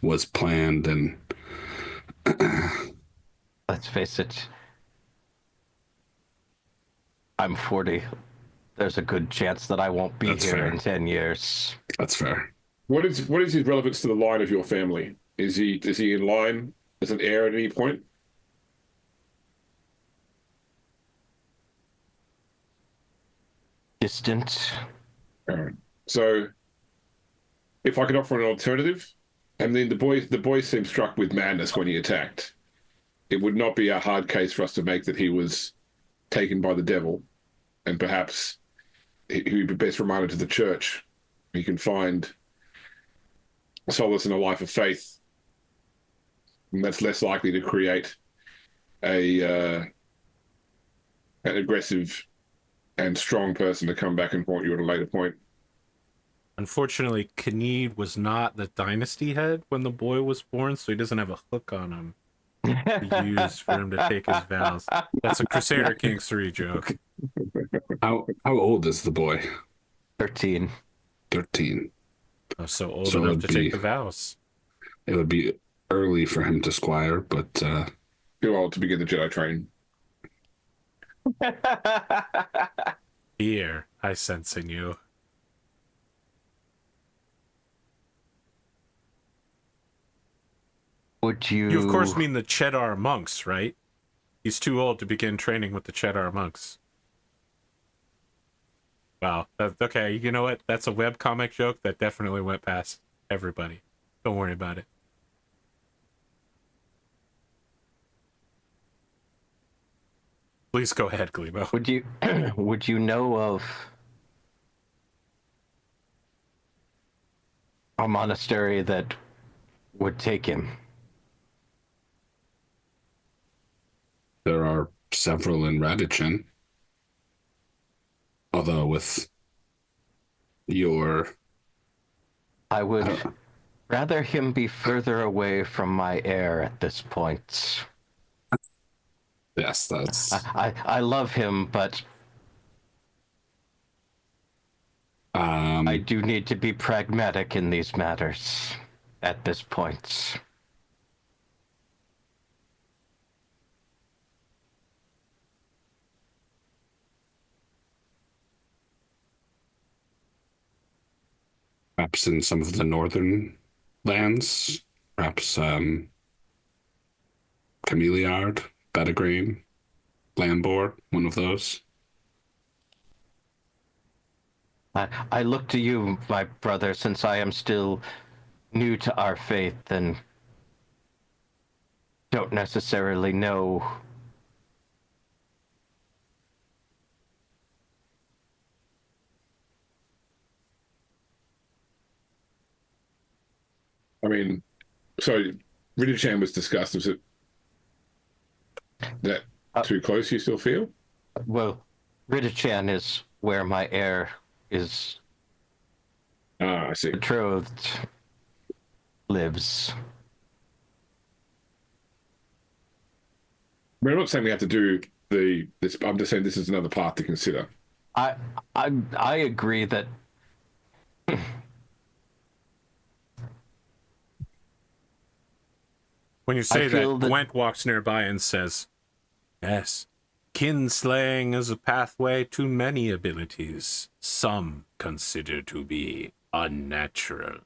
was planned and Let's face it, I'm 40. There's a good chance that I won't be That's here fair. in 10 years. That's fair. What is his relevance to the line of your family? Is he in line as an heir at any point? Distant. All right. So, if I could offer an alternative, and then the boy seemed struck with madness when he attacked. It would not be a hard case for us to make that he was taken by the devil, and perhaps he would be best reminded to the church. He can find solace in a life of faith, and that's less likely to create an aggressive and strong person to come back and haunt you at a later point. Unfortunately, Kyned was not the dynasty head when the boy was born, so he doesn't have a hook on him to use for him to take his vows. That's a Crusader Kings 3 joke. How old is the boy? 13. 13. Oh, so old So enough it'd to be- take the vows. It would be early for him to squire, but Too old to begin the Jedi training. Fear I sense in you. Would you... You of course mean the Cheddar monks, right? He's too old to begin training with the Cheddar monks. Wow. Okay, you know what? That's a webcomic joke that definitely went past everybody. Don't worry about it. Please go ahead, Glimo. would you know of a monastery that would take him? there are several in Radichin. Although with your... I would rather him be further away from my heir at this point. Yes, that's... I love him, but I do need to be pragmatic in these matters at this point. Perhaps in some of the northern lands, perhaps Cameliard, Bettagrain, Lambor, one of those. I look to you, my brother, since I am still new to our faith and don't necessarily know. I mean, so Ridichan was discussed. Was it that too close, you still feel? Well, Ridichan is where my heir is Ah, I see. betrothed lives. We're not saying we have to do this. I'm just saying this is another path to consider. I agree that When you say that, feel that- Gwent walks nearby and says, "Yes, kinslaying is a pathway to many abilities, some consider to be unnatural."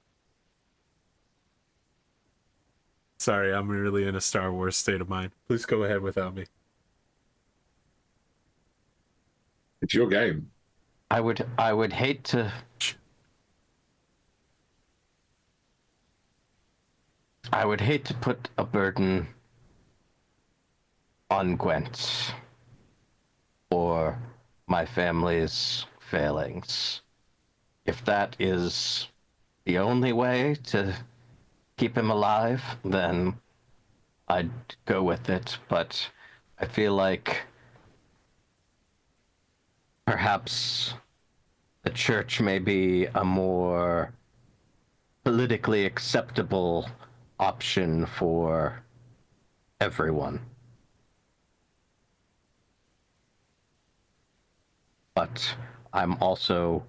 Sorry, I'm really in a Star Wars state of mind. Please go ahead without me. It's your game. I would hate to. I would hate to put a burden on Gwent or my family's failings. If that is the only way to keep him alive, then I'd go with it. But I feel like perhaps the church may be a more politically acceptable option for everyone. But I'm also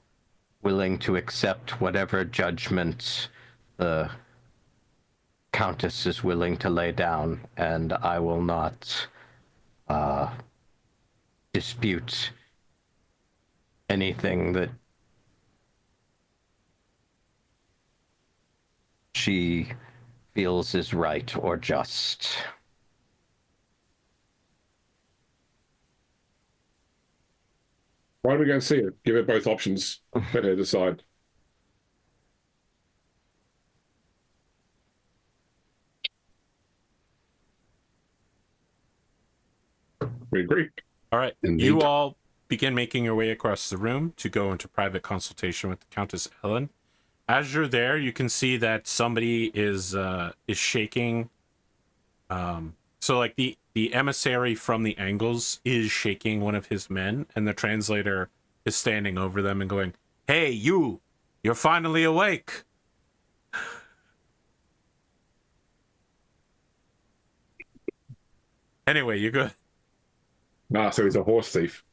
willing to accept whatever judgment the Countess is willing to lay down, and I will not dispute anything that she feels is right or just. Why don't we go and see it? Give it both options. Let her decide. We agree. All right, Indeed. you all begin making your way across the room to go into private consultation with the Countess Ellen. As you're there, you can see that somebody is shaking. So like the emissary from the Angles is shaking one of his men, and the translator is standing over them and going, "Hey, you're finally awake." Anyway, you good? Ah, so he's a horse thief.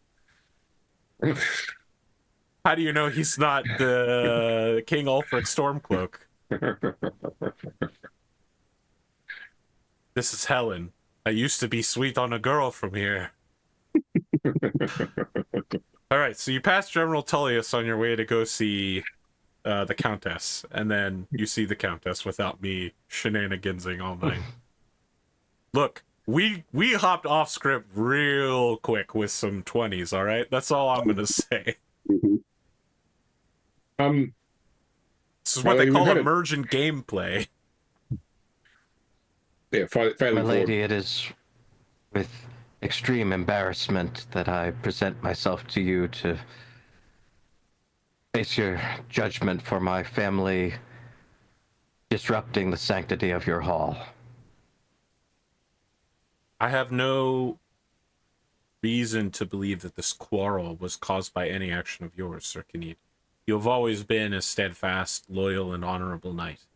How do you know he's not the King Ulfric Stormcloak? This is Helen. I used to be sweet on a girl from here. All right, so you pass General Tullius on your way to go see the Countess, and then you see the Countess without me shenanigansing all night. Look, we hopped off script real quick with some 20s, all right? That's all I'm gonna say. This is what they call emergent gameplay. Yeah, failing My forward. lady, it is with extreme embarrassment that I present myself to you to face your judgment for my family disrupting the sanctity of your hall. I have no reason to believe that this quarrel was caused by any action of yours, Sir Kyned. You have always been a steadfast, loyal, and honorable knight.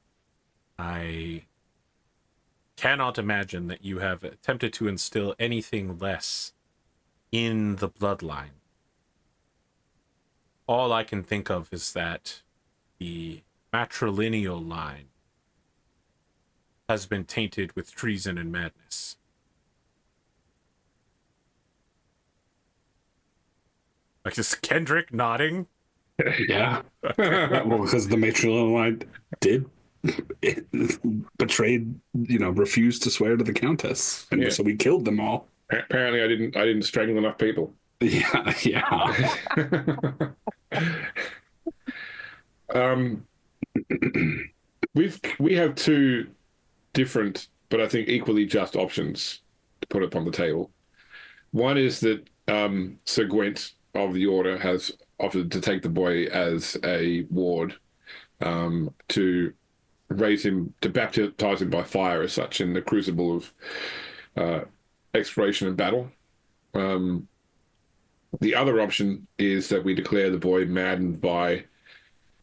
I cannot imagine that you have attempted to instill anything less in the bloodline. All I can think of is that the matrilineal line has been tainted with treason and madness. Like, is Kendric nodding? Yeah. Yeah, well, because the matrilineal line did betrayed, refused to swear to the countess, and Yeah. so we killed them all. Apparently, I didn't strangle enough people. Yeah, yeah. um, we have two different, but I think equally just options to put upon the table. One is that Sir Gwent of the Order has offered to take the boy as a ward, to raise him, to baptize him by fire as such in the crucible of exploration and battle. Um, the other option is that we declare the boy maddened by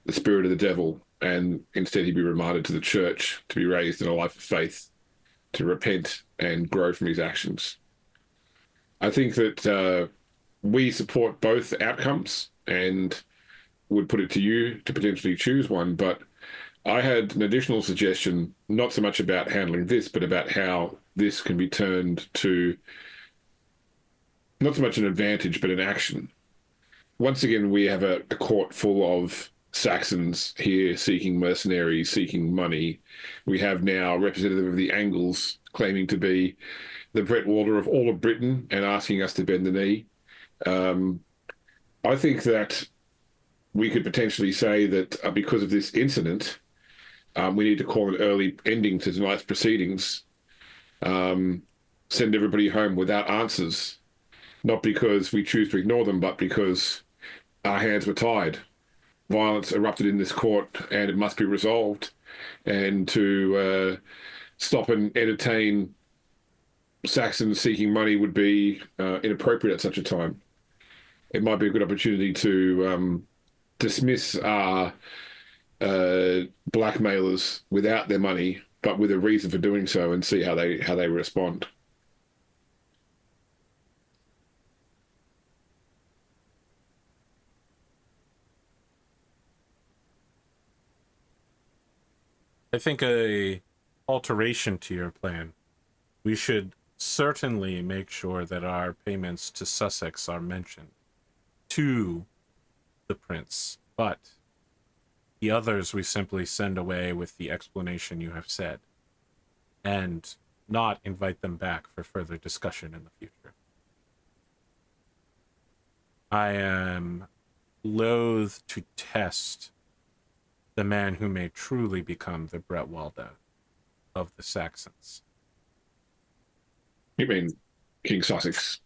the spirit of the devil, and instead he be remanded to the church to be raised in a life of faith, to repent and grow from his actions. I think that we support both outcomes and would put it to you to potentially choose one. But I had an additional suggestion, not so much about handling this, but about how this can be turned to not so much an advantage, but an action. Once again, we have a court full of Saxons here seeking mercenaries, seeking money. We have now a representative of the Angles claiming to be the Brett Walder of all of Britain and asking us to bend the knee. I think that we could potentially say that because of this incident, we need to call an early ending to tonight's proceedings, send everybody home without answers, not because we choose to ignore them, but because our hands were tied. Violence erupted in this court and it must be resolved. And to stop and entertain Saxons seeking money would be inappropriate at such a time. It might be a good opportunity to dismiss our blackmailers without their money, but with a reason for doing so, and see how they respond. I think a alteration to your plan. We should certainly make sure that our payments to Sussex are mentioned to the prince, but the others we simply send away with the explanation you have said, and not invite them back for further discussion in the future. I am loath to test the man who may truly become the Brett Walda of the Saxons. You mean King Sussex?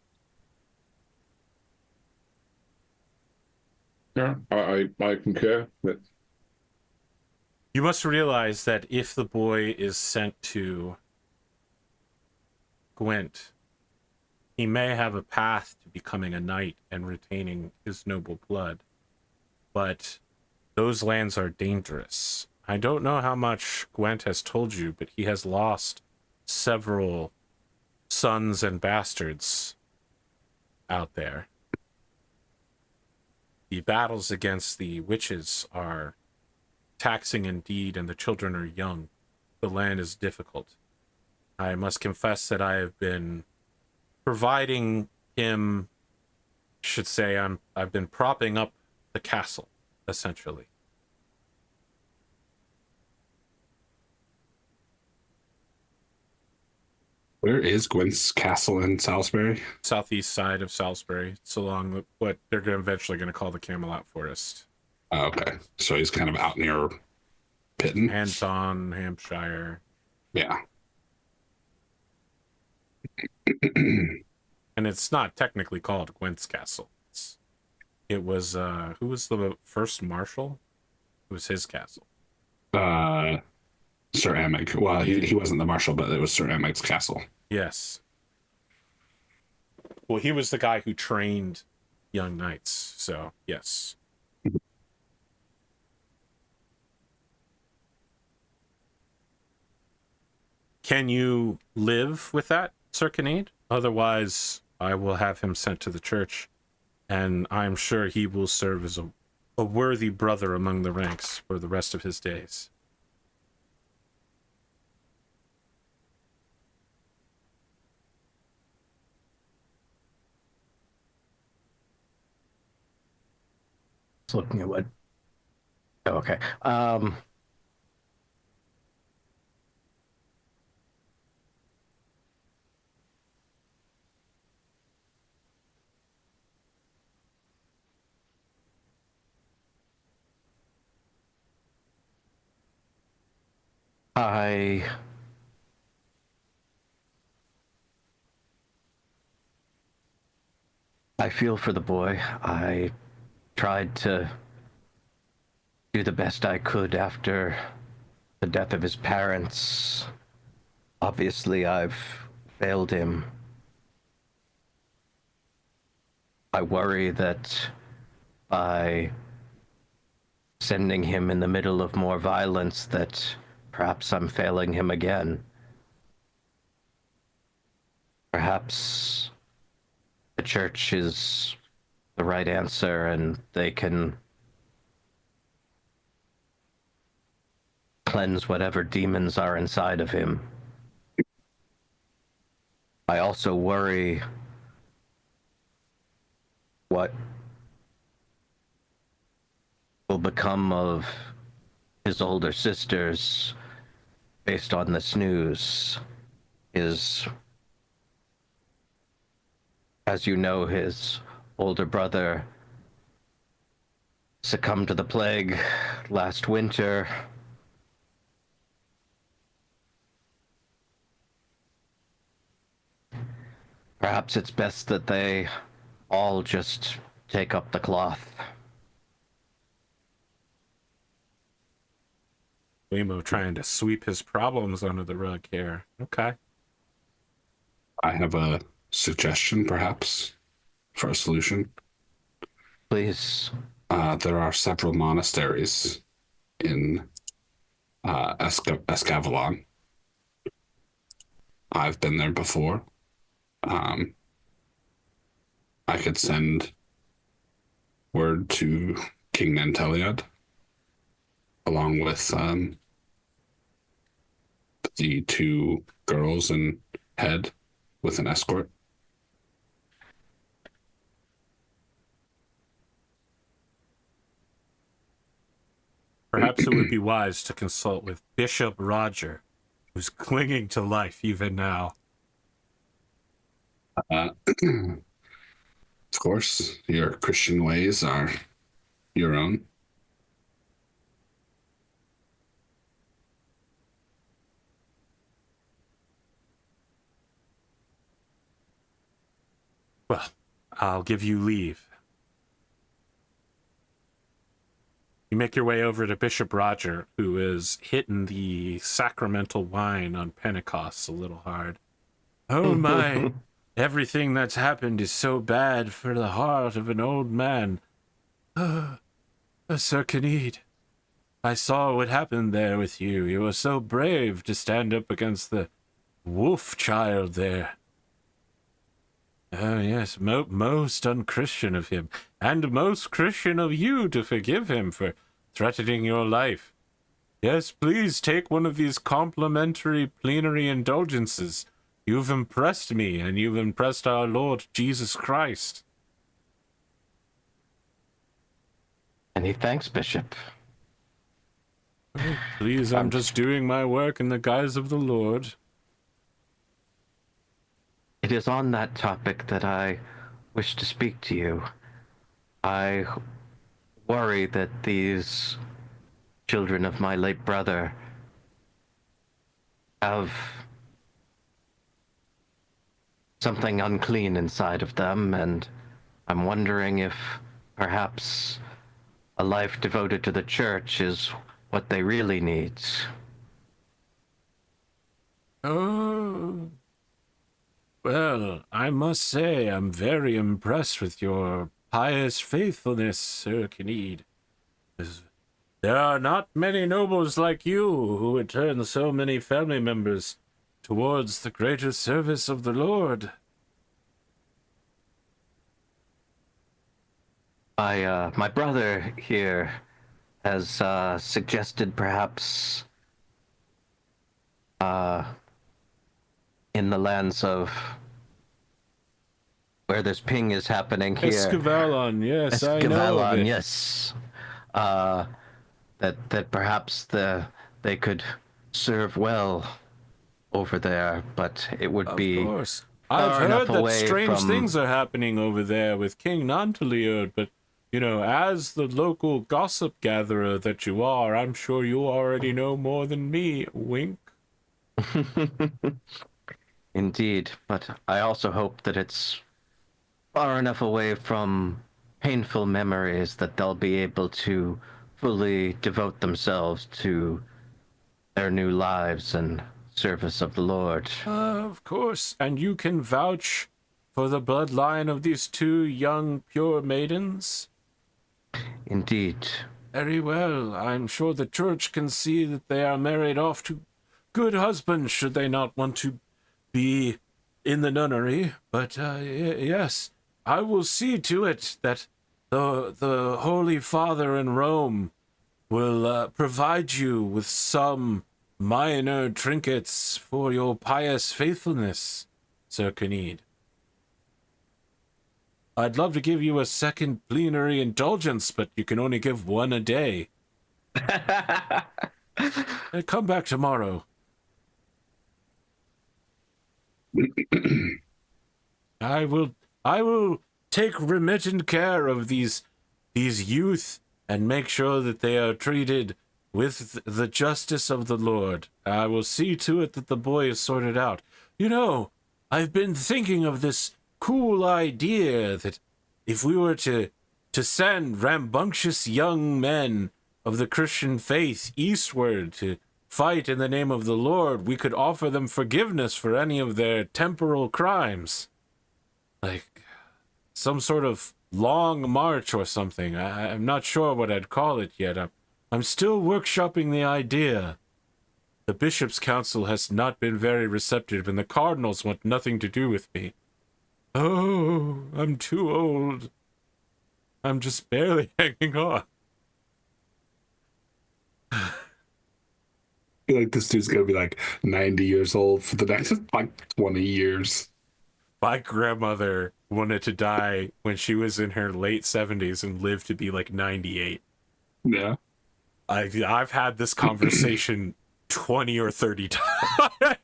Yeah, I concur that. You must realize that if the boy is sent to Gwent, he may have a path to becoming a knight and retaining his noble blood, but those lands are dangerous. I don't know how much Gwent has told you, but he has lost several sons and bastards out there. The battles against the witches are taxing indeed, and the children are young. The land is difficult. I must confess that I have been providing him, should say, I've been propping up the castle, essentially. Where is Gwyn's castle in Salisbury? Southeast side of Salisbury. It's along what they're eventually going to call the Camelot Forest. Oh, okay, so he's kind of out near Pitton. Anton, Hampshire. Yeah. And it's not technically called Gwent's Castle. It was, who was the first marshal? It was his castle. Sir Amig. Well, he wasn't the marshal, but it was Sir Amig's castle. Yes. Well, he was the guy who trained young knights, so yes. Can you live with that, Sir Kyned? Otherwise, I will have him sent to the church, and I'm sure he will serve as a worthy brother among the ranks for the rest of his days. just looking at what. Oh, okay. I feel for the boy. I tried to do the best I could after the death of his parents. Obviously, I've failed him. I worry that by sending him in the middle of more violence, that perhaps I'm failing him again. Perhaps the church is the right answer and they can cleanse whatever demons are inside of him. I also worry what will become of his older sisters based on this news. His, as you know, his older brother succumbed to the plague last winter. Perhaps it's best that they all just take up the cloth. Glimo trying to sweep his problems under the rug here. Okay. I have a suggestion, perhaps, for a solution. Please. There are several monasteries in Escavalon. I've been there before. I could send word to King Nanteliad, along with the two girls and head with an escort. Perhaps it would be wise to consult with Bishop Roger, who's clinging to life even now. Of course, your Christian ways are your own. Well, I'll give you leave. You make your way over to Bishop Roger, who is hitting the sacramental wine on Pentecost a little hard. Oh my, everything that's happened is so bad for the heart of an old man. Sir Kyned, I saw what happened there with you. You were so brave to stand up against the wolf child there. Oh, yes, most unchristian of him, and most Christian of you to forgive him for threatening your life. Yes, please take one of these complimentary plenary indulgences. You've impressed me, and you've impressed our Lord Jesus Christ. Many thanks, Bishop. Oh, please, I'm just doing my work in the guise of the Lord. It is on that topic that I wish to speak to you. I worry that these children of my late brother have something unclean inside of them, and I'm wondering if perhaps a life devoted to the church is what they really need. Oh. Well, I must say I'm very impressed with your pious faithfulness, Sir Kyned. There are not many nobles like you who would turn so many family members towards the greater service of the Lord. My brother here has suggested perhaps in the lands of where this ping is happening here. Escavalon, yes, I know of Escavalon, it. yes. that perhaps they could serve well over there, but it would Of be course. I've far enough heard that away strange from... things are happening over there with King Nanteliod, but, you know, as the local gossip gatherer that you are, I'm sure you already know more than me. Wink. Indeed, but I also hope that it's far enough away from painful memories that they'll be able to fully devote themselves to their new lives and service of the Lord. Of course. And you can vouch for the bloodline of these two young, pure maidens? Indeed. Very well. I'm sure the church can see that they are married off to good husbands should they not want to be in the nunnery. But yes, I will see to it that the Holy Father in Rome will provide you with some minor trinkets for your pious faithfulness, Sir Kyned. I'd love to give you a second plenary indulgence, but you can only give one a day. Come back tomorrow. I will take remittent care of these youth and make sure that they are treated with the justice of the Lord. I will see to it that the boy is sorted out. You know, I've been thinking of this cool idea that if we were to send rambunctious young men of the Christian faith eastward to fight in the name of the Lord, we could offer them forgiveness for any of their temporal crimes. Like some sort of long march or something. I'm not sure what I'd call it yet. I'm still workshopping the idea. The Bishop's Council has not been very receptive, and the Cardinals want nothing to do with me. Oh, I'm too old. I'm just barely hanging on. I feel like this dude's gonna be like 90 years old for the next like 20 years. My grandmother wanted to die when she was in her late 70s and lived to be like 98. Yeah. I've had this conversation 20 or 30 times.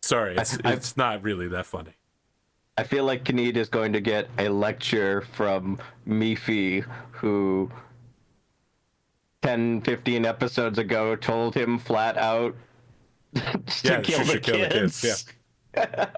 Sorry, it's not really that funny. I feel like Kyned is going to get a lecture from Mifi, who 10, 15 episodes ago told him flat out to kill the kids. Yeah.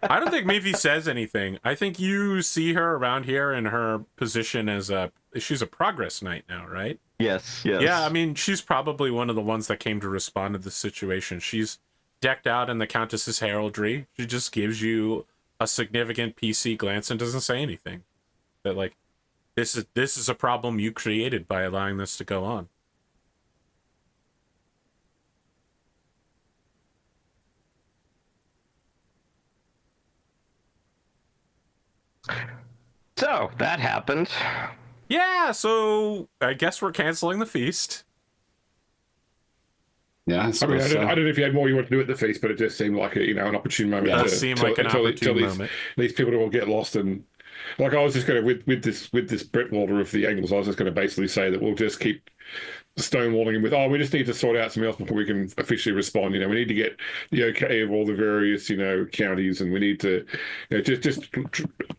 I don't think Mifi says anything. I think you see her around here in her position as she's a progress knight now, right? Yes, yes. Yeah, I mean, she's probably one of the ones that came to respond to the situation. She's decked out in the Countess's heraldry. She just gives you a significant PC glance and doesn't say anything. That like, this is a problem you created by allowing this to go on. So that happened. Yeah, so I guess we're canceling the feast. Yeah, I mean, I don't know if you had more you want to do at the feast, but it just seemed like an opportune moment. Yeah, it seemed like an opportune moment. These people will get lost, and like I was just going to with this Brentwater of the Angles, I was just going to basically say that we'll just keep stonewalling him with, we just need to sort out something else before we can officially respond. We need to get the okay of all the various counties, and we need to just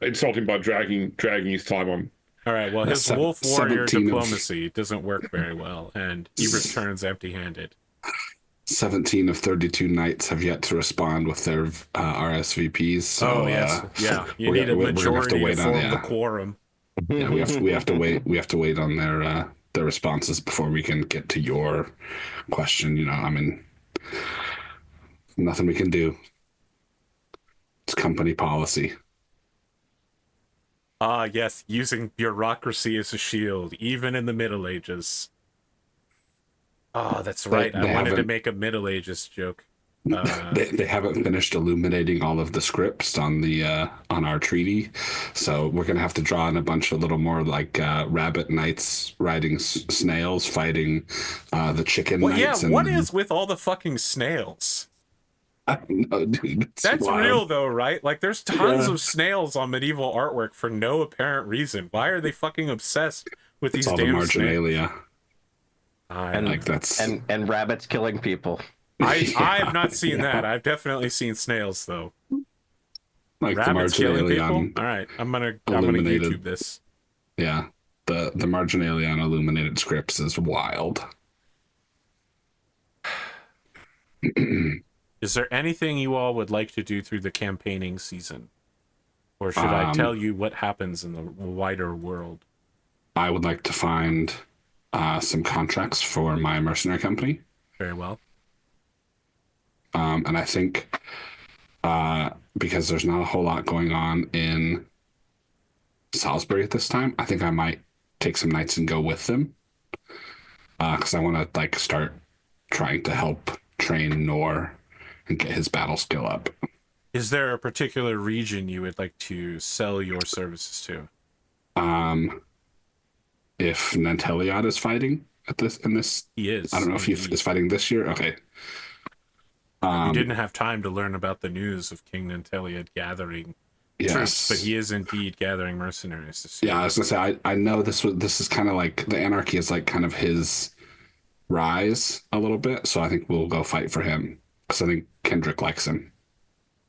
insult him by dragging his time on. All right. Well, his wolf warrior diplomacy doesn't work very well, and he returns empty-handed. 17 of 32 knights have yet to respond with their RSVPs. So, yes, you need a majority to form the quorum. Yeah, we have to wait. We have to wait on their responses before we can get to your question. I mean, nothing we can do. It's company policy. Yes, using bureaucracy as a shield, even in the Middle Ages. Oh, that's right. I wanted to make a Middle Ages joke. They haven't finished illuminating all of the scripts on the on our treaty, so we're gonna have to draw in a bunch of little more like rabbit knights riding snails, fighting the chicken knights. Yeah, what is with all the fucking snails? I don't know, dude. That's wild. Real though, right? Like, there's tons of snails on medieval artwork for no apparent reason. Why are they fucking obsessed with It's these all the damn snakes. marginalia. And Like that's and rabbits killing people. I've not seen yeah. that. I've definitely seen snails though. Like Rabbits the killing marginalia people. on All right, I'm gonna illuminated. YouTube this. Yeah, the marginalia on illuminated scripts is wild. Is there anything you all would like to do through the campaigning season? Or should I tell you what happens in the wider world? I would like to find some contracts for my mercenary company. Very well. And I think because there's not a whole lot going on in Salisbury at this time, I think I might take some nights and go with them. Because I want to like start trying to help train Nor and get his battle skill up. Is there a particular region you would like to sell your services to? If Nanteliad is fighting in this, He is. I don't know if he is fighting this year. Okay. You didn't have time to learn about the news of King Nanteliad gathering troops, but he is indeed gathering mercenaries this year. Yeah, I was gonna say I know this is kind of like the anarchy is like kind of his rise a little bit, so I think we'll go fight for him because I think Kendric likes him.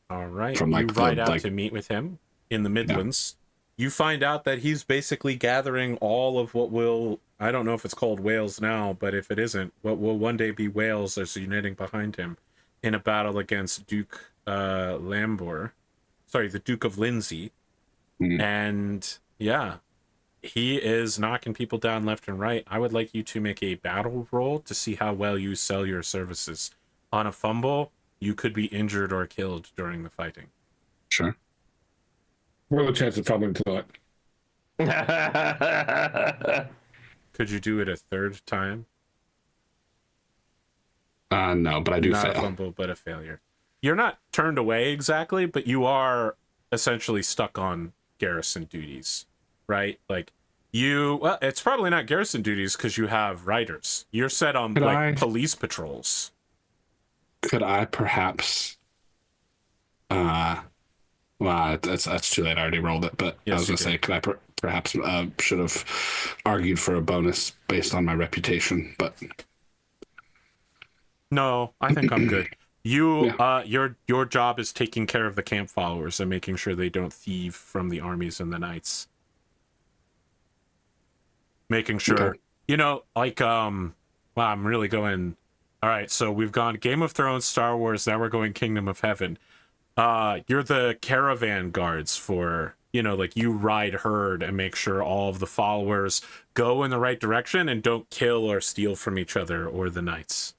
All right, From like you ride out to meet with him in the Midlands. Yeah. You find out that he's basically gathering all of what will, I don't know if it's called Wales now, but if it isn't, what will one day be Wales is uniting behind him in a battle against Duke Lambor. Sorry, the Duke of Lindsay. And yeah, he is knocking people down left and right. I would like you to make a battle roll to see how well you sell your services. On a fumble, you could be injured or killed during the fighting. Sure. What are the chances of fumbling tonight? Could you do it a third time? No, but I do Not fail. a fumble, but a failure. You're not turned away exactly, but you are essentially stuck on garrison duties, right? Like well, it's probably not garrison duties because you have riders. You're set on police patrols. Could I perhaps? Well, that's too late. I already rolled it, but Yes, I was gonna say, could I perhaps should have argued for a bonus based on my reputation, but no, I think I'm good. Your job is taking care of the camp followers and making sure they don't thieve from the armies and the knights. Making sure, wow, I'm really going. All right, so we've gone Game of Thrones, Star Wars, now we're going Kingdom of Heaven. You're the caravan guards for, you ride herd and make sure all of the followers go in the right direction and don't kill or steal from each other or the knights.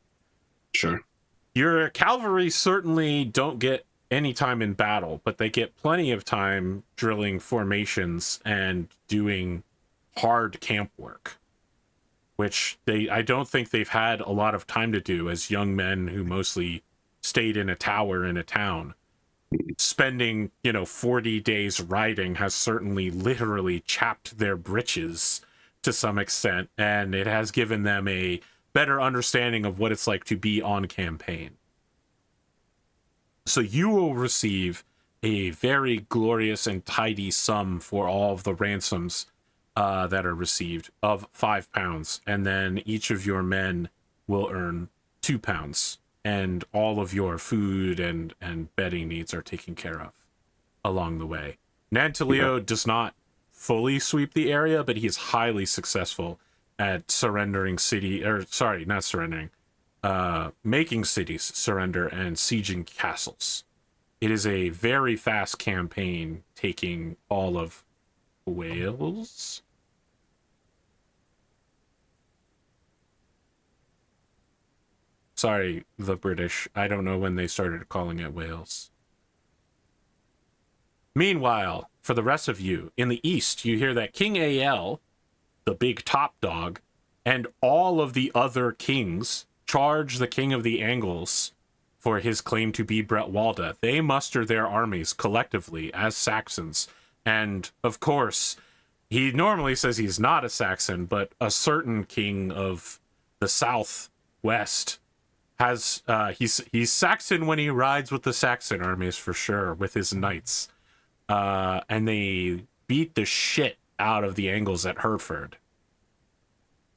sure. Your cavalry certainly don't get any time in battle, but they get plenty of time drilling formations and doing hard camp work, which I don't think they've had a lot of time to do as young men who mostly stayed in a tower in a town. Spending, 40 days riding has certainly literally chapped their britches to some extent, and it has given them a better understanding of what it's like to be on campaign. So you will receive a very glorious and tidy sum for all of the ransoms that are received of £5, and then each of your men will earn £2, and all of your food and bedding needs are taken care of along the way. Nantaleo does not fully sweep the area, but he is highly successful at making cities surrender and sieging castles. It is a very fast campaign, taking all of Wales. Sorry, the British. I don't know when they started calling it Wales. Meanwhile, for the rest of you, in the east, you hear that King Al, the big top dog, and all of the other kings charge the King of the Angles for his claim to be Bretwalda. They muster their armies collectively as Saxons. And, of course, he normally says he's not a Saxon, but a certain king of the southwest has he's Saxon when he rides with the Saxon armies for sure, with his knights. And they beat the shit out of the Angles at Hertford.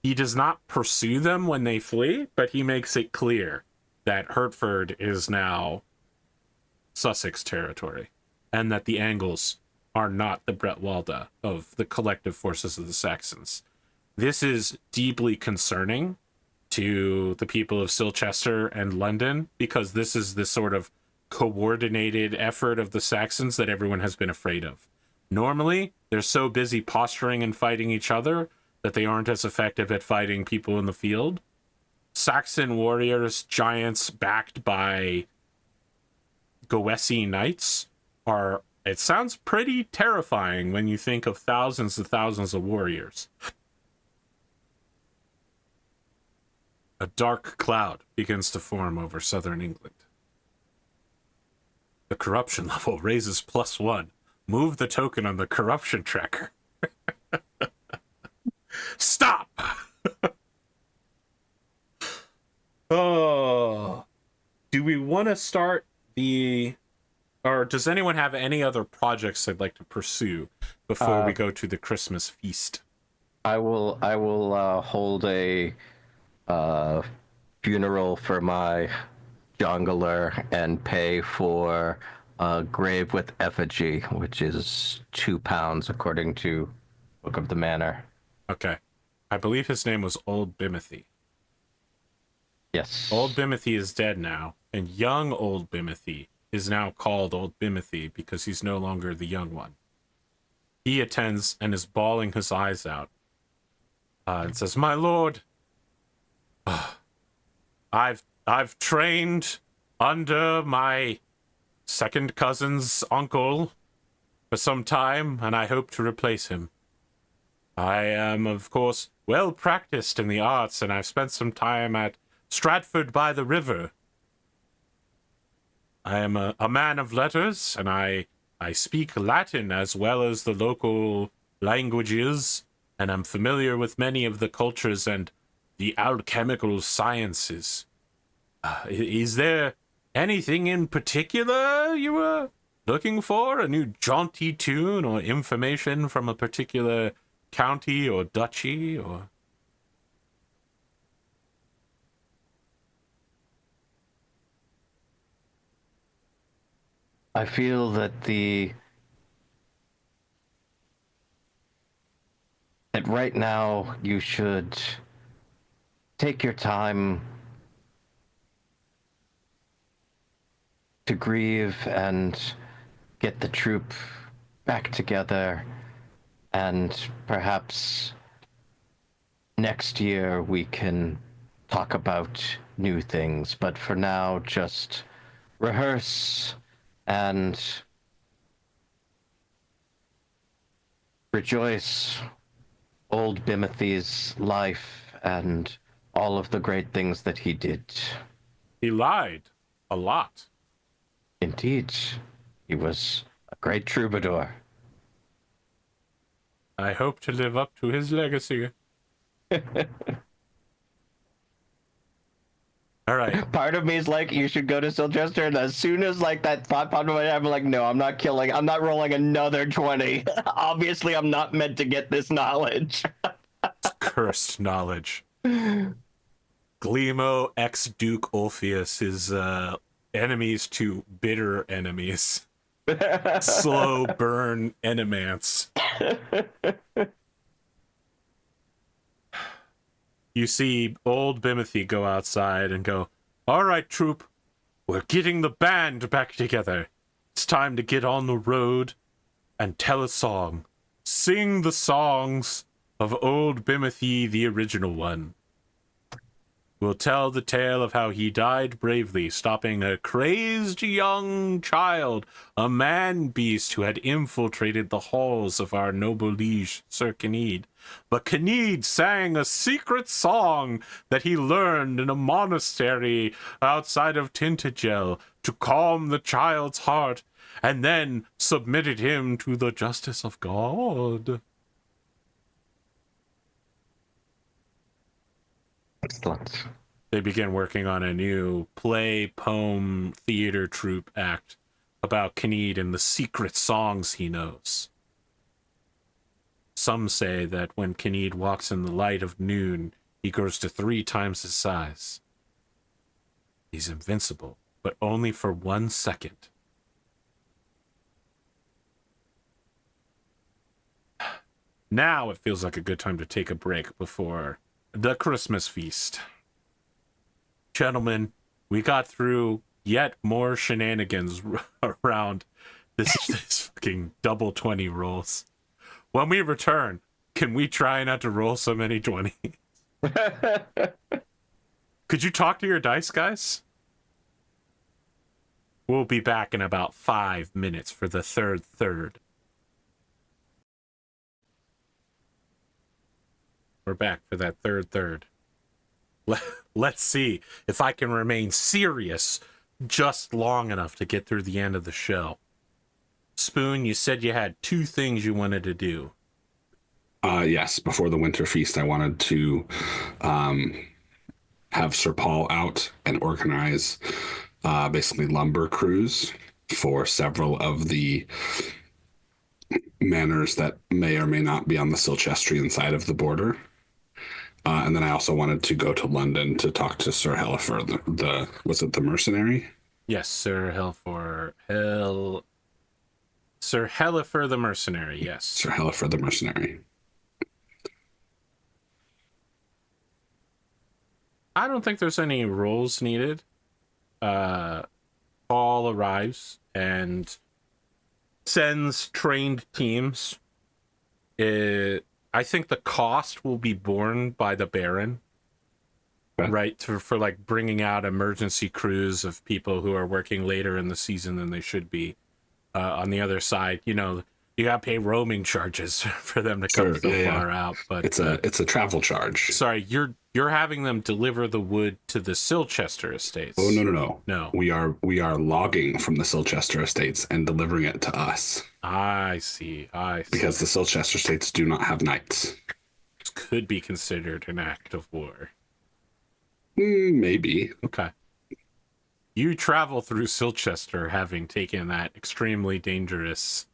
He does not pursue them when they flee, but he makes it clear that Hertford is now Sussex territory, and that the Angles are not the Bretwalda of the collective forces of the Saxons. This is deeply concerning to the people of Silchester and London, because this is the sort of coordinated effort of the Saxons that everyone has been afraid of. Normally, they're so busy posturing and fighting each other that they aren't as effective at fighting people in the field. Saxon warriors, giants backed by Goesi knights, are, it sounds pretty terrifying when you think of thousands and thousands of warriors. A dark cloud begins to form over southern England. The corruption level raises +1. Move the token on the corruption tracker. Stop! Oh. Do we want to start or does anyone have any other projects they'd like to pursue before we go to the Christmas feast? I will hold a funeral for my jungler and pay for a grave with effigy, which is £2 according to Book of the Manor. Okay. I believe his name was Old Bimothy. Yes. Old Bimothy is dead now, and young Old Bimothy is now called Old Bimothy because he's no longer the young one. He attends and is bawling his eyes out and says, "My lord, I've trained under my second cousin's uncle for some time, and I hope to replace him. I am, of course, well practiced in the arts, and I've spent some time at Stratford by the river. I am a man of letters, and I speak Latin as well as the local languages, and I'm familiar with many of the cultures and the alchemical sciences. Is there anything in particular you were looking for? A new jaunty tune or information from a particular county or duchy or..." I feel that right now you should take your time to grieve and get the troop back together, and perhaps next year we can talk about new things. But for now, just rehearse and rejoice Old Bimothy's life and all of the great things that he did. He lied a lot. Indeed, he was a great troubadour. I hope to live up to his legacy. All right. Part of me is like, you should go to Silchester, and as soon as like that thought popped in my head, I'm like, no, I'm not rolling another 20. Obviously, I'm not meant to get this knowledge. Cursed knowledge. Glimo ex Duke Ulfius is enemies to bitter enemies. Slow burn enemants. You see Old Bimothy go outside and go, "All right, troop, we're getting the band back together. It's time to get on the road and tell a song. Sing the songs of Old Bimothy, the original one. We'll tell the tale of how he died bravely, stopping a crazed young child, a man-beast who had infiltrated the halls of our noble liege, Sir Kyned. But Kyned sang a secret song that he learned in a monastery outside of Tintagel to calm the child's heart, and then submitted him to the justice of God." Excellent. They begin working on a new play, poem, theater troupe act about Kyned and the secret songs he knows. some say that when Kyned walks in the light of noon, he grows to 3 times his size. He's invincible, but only for 1 second. Now it feels like a good time to take a break before the Christmas feast. Gentlemen, we got through yet more shenanigans around this fucking double 20 rolls. When we return, can we try not to roll so many 20s? Could you talk to your dice, guys? We'll be back in about 5 minutes for the third. We're back for that third. Let's see if I can remain serious just long enough to get through the end of the show. Spoon, you said you had 2 things you wanted to do. Yes, before the winter feast, I wanted to have Sir Paul out and organize basically lumber crews for several of the manors that may or may not be on the Silchestrian side of the border. And then I also wanted to go to London to talk to Sir Hellifer, was it the mercenary? Yes, Sir Hellifer the mercenary, yes. Sir Hellifer the mercenary. I don't think there's any rolls needed. Paul arrives and sends trained teams. I think the cost will be borne by the Baron, okay. Right? For like bringing out emergency crews of people who are working later in the season than they should be. On the other side, you know, you gotta pay roaming charges for them to come so far out. But it's a travel charge. Sorry, you're having them deliver the wood to the Silchester estates. Oh no. No. We are logging from the Silchester estates and delivering it to us. I see. Because the Silchester estates do not have knights. This could be considered an act of war. Maybe. Okay. You travel through Silchester having taken that extremely dangerous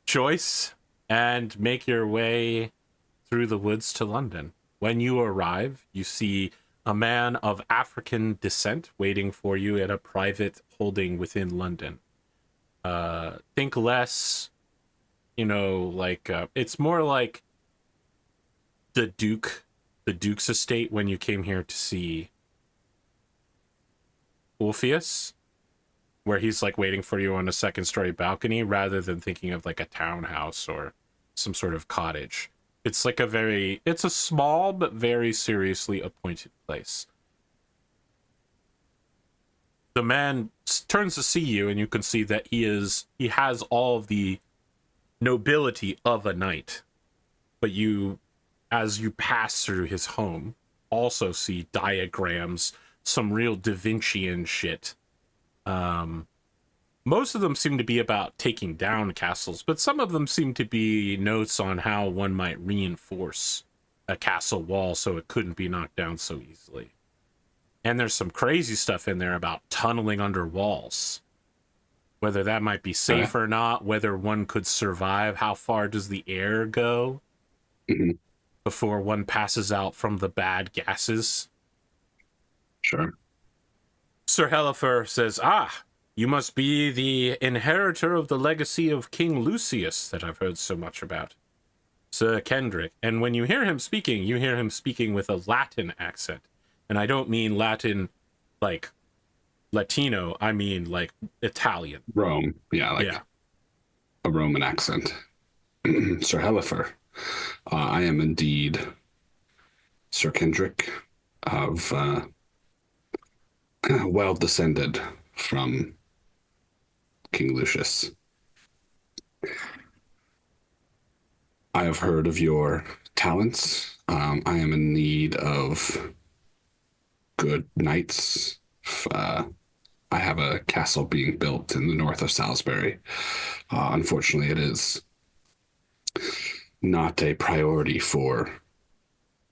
choice and make your way through the woods to London. When you arrive, you see a man of African descent waiting for you at a private holding within London. Think less, it's more like the Duke's estate when you came here to see Ulfius, where he's like waiting for you on a 2nd-story balcony rather than thinking of like a townhouse or some sort of cottage. It's like it's a small but very seriously appointed place. The man turns to see you, and you can see that he has all of the nobility of a knight. But you, as you pass through his home, also see diagrams, some real Da Vincian shit. Most of them seem to be about taking down castles, but some of them seem to be notes on how one might reinforce a castle wall so it couldn't be knocked down so easily. And there's some crazy stuff in there about tunneling under walls. Whether that might be safe or not, whether one could survive, how far does the air go before one passes out from the bad gases? Sure. Sir Hellifer says, you must be the inheritor of the legacy of King Lucius that I've heard so much about. Sir Kendric. And when you hear him speaking with a Latin accent. And I don't mean Latin like Latino, I mean like Italian. Rome. Yeah. A Roman accent. Sir Hellifer, I am indeed Sir Kendric of well descended from King Lucius. I have heard of your talents. I am in need of good knights. I have a castle being built in the north of Salisbury. Unfortunately, it is not a priority for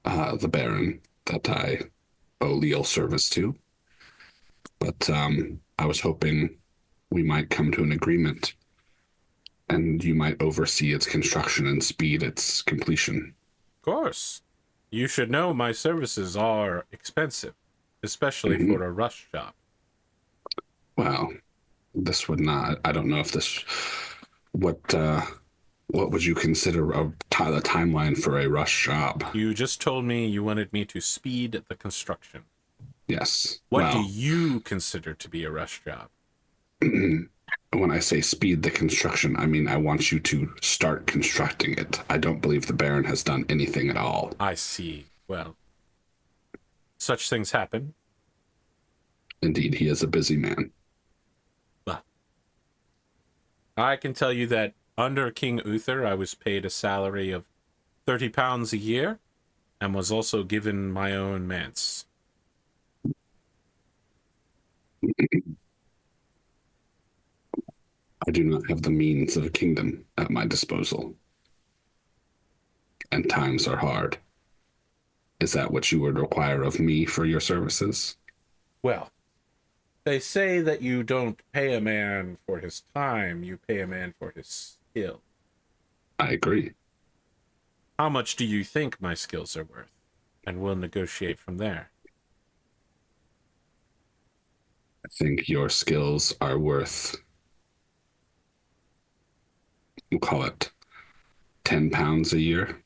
the Baron that I owe leal service to. But I was hoping we might come to an agreement and you might oversee its construction and speed its completion. Of course. You should know my services are expensive, especially Mhm. for a rush job. Well, this would not. I don't know if this. What would you consider the timeline for a rush job? You just told me you wanted me to speed the construction. Yes. What do Well, you consider to be a rush job? when I say speed the construction, I mean I want you to start constructing it. I don't believe the Baron has done anything at all. I see. Well, such things happen. Indeed, he is a busy man. Well, I can tell you that under King Uther, I was paid a salary of £30 a year and was also given my own manse. I do not have the means of a kingdom at my disposal. And times are hard. Is that what you would require of me for your services? Well, they say that you don't pay a man for his time, you pay a man for his skill. I agree. How much do you think my skills are worth? And we'll negotiate from there. I think your skills are worth, we'll call it £10 a year.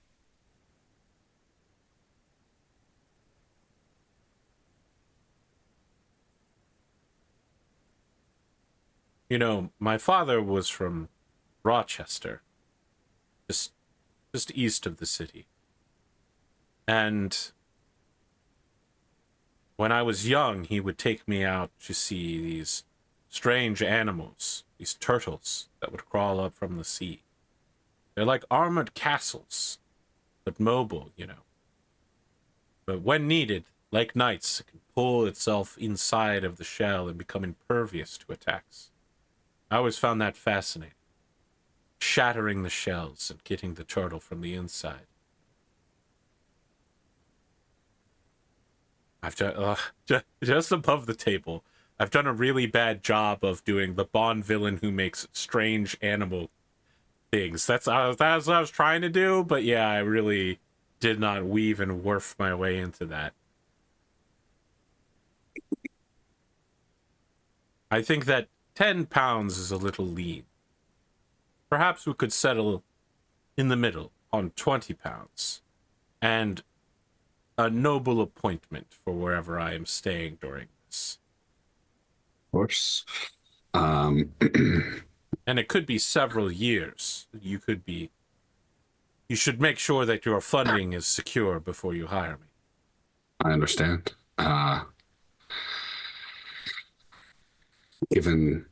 You know, my father was from Rochester, just east of the city. And when I was young, he would take me out to see these strange animals, these turtles that would crawl up from the sea. They're like armored castles, but mobile, you know. But when needed, like knights, it can pull itself inside of the shell and become impervious to attacks. I always found that fascinating. Shattering the shells and getting the turtle from the inside. I've done, just above the table, I've done a really bad job of doing the Bond villain who makes strange animal things. That's what I was trying to do, but yeah, I really did not weave and warp my way into that. I think that £10 is a little lean. Perhaps we could settle in the middle on £20 and a noble appointment for wherever I am staying during this. Of course. And it could be several years. You should make sure that your funding is secure before you hire me. I understand. Given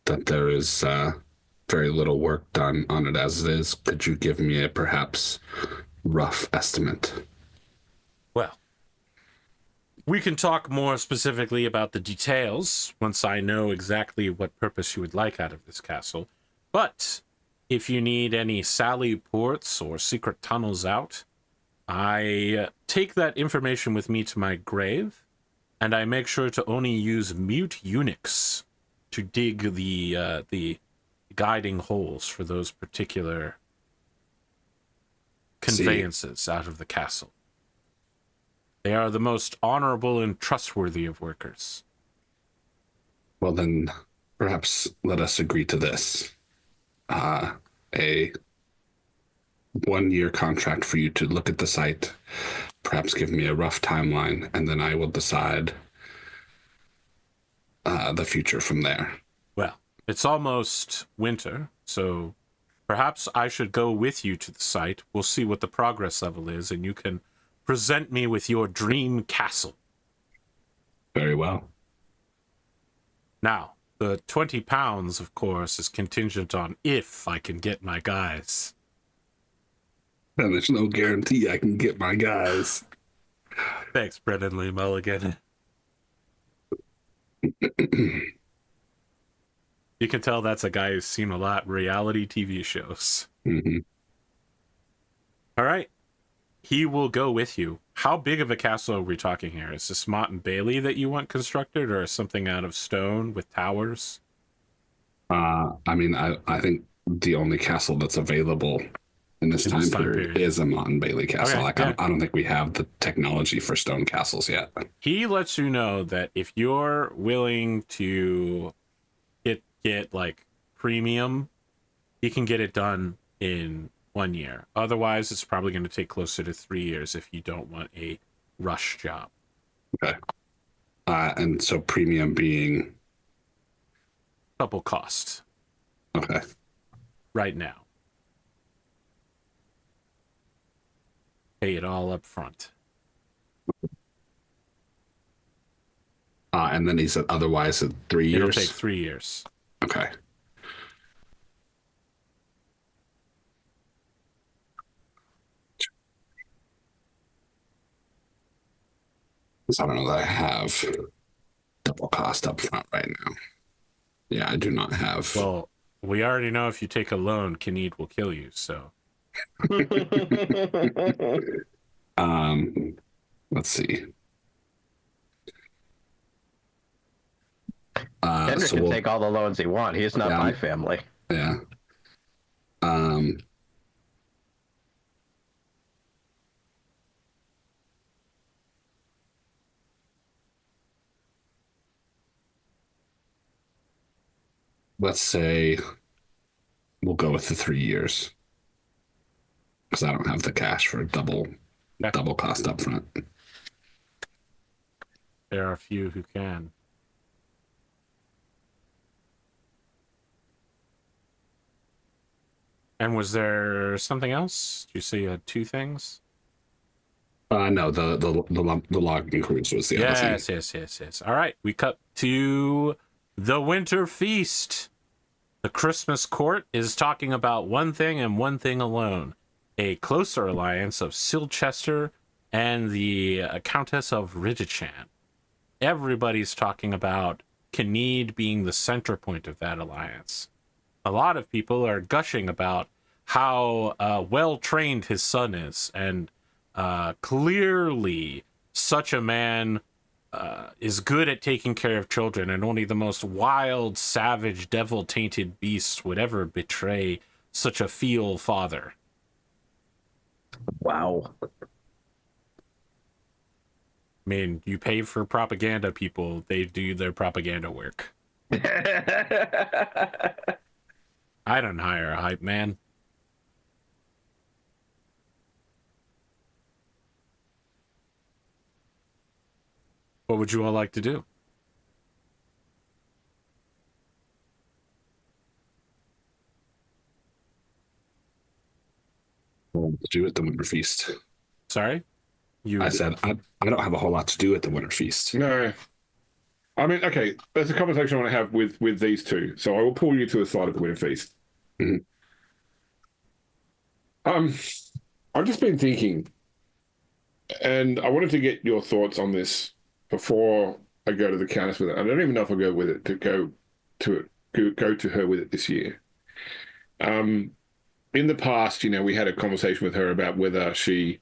that there is very little work done on it as it is, could you give me a perhaps rough estimate? Well, we can talk more specifically about the details once I know exactly what purpose you would like out of this castle. But if you need any sally ports or secret tunnels out, I take that information with me to my grave, and I make sure to only use mute eunuchs to dig the guiding holes for those particular conveyances out of the castle. They are the most honorable and trustworthy of workers. Well, then, perhaps let us agree to this. A 1-year contract for you to look at the site, perhaps give me a rough timeline, and then I will decide the future from there. Well, it's almost winter, so perhaps I should go with you to the site. We'll see what the progress level is, and you can present me with your dream castle. Very well. Now, the £20, of course, is contingent on if I can get my guys. And there's no guarantee I can get my guys. Thanks, Brendan Lee Mulligan. You can tell that's a guy who's seen a lot of reality TV shows. Mm-hmm. All right. He will go with you. How big of a castle are we talking here? Is this Mott and Bailey that you want constructed, or something out of stone with towers? I mean, I think the only castle that's available in this In time this time period period. is a Mott and Bailey castle. Okay, Like, yeah. I don't think we have the technology for stone castles yet. He lets you know that if you're willing to get like premium, he can get it done in 1 year. Otherwise, it's probably going to take closer to 3 years if you don't want a rush job. Okay. And so premium being Couple costs okay. right now. Pay it all up front. And then he said otherwise at 3 years. It'll take 3 years. Okay. So I don't know that I have double cost up front right now. Yeah, I do not have. Well, we already know if you take a loan, Kyned will kill you. So Let's see. Kendric So can we'll, take all the loans he wants. He's not Yeah. my family. yeah. Let's say we'll go with the 3 years because I don't have the cash for double Yeah. cost up front. there are a few who can. And was there something else? Did you say you had two things? No, the logging cruise was the other thing. Yes. All right, we cut to the Winter Feast. The Christmas Court is talking about one thing and one thing alone: a closer alliance of Silchester and the Countess of Ridichan. Everybody's talking about Kyned being the center point of that alliance. A lot of people are gushing about how well trained his son is, and clearly such a man is good at taking care of children, and only the most wild, savage, devil-tainted beast would ever betray such a feel father. Wow. I mean, you pay for propaganda people, they do their propaganda work. I don't hire a hype man. What would you all like to do? To do at the Winter Feast. Sorry? I said I don't have a whole lot to do at the Winter Feast. No. I mean, okay, there's a conversation I want to have with these two. So I will pull you to the side of the Winter Feast. Mhm. I've just been thinking, and I wanted to get your thoughts on this before I go to the Countess with it. I don't even know if I'll go with it to go to her with it this year. In the past, we had a conversation with her about whether she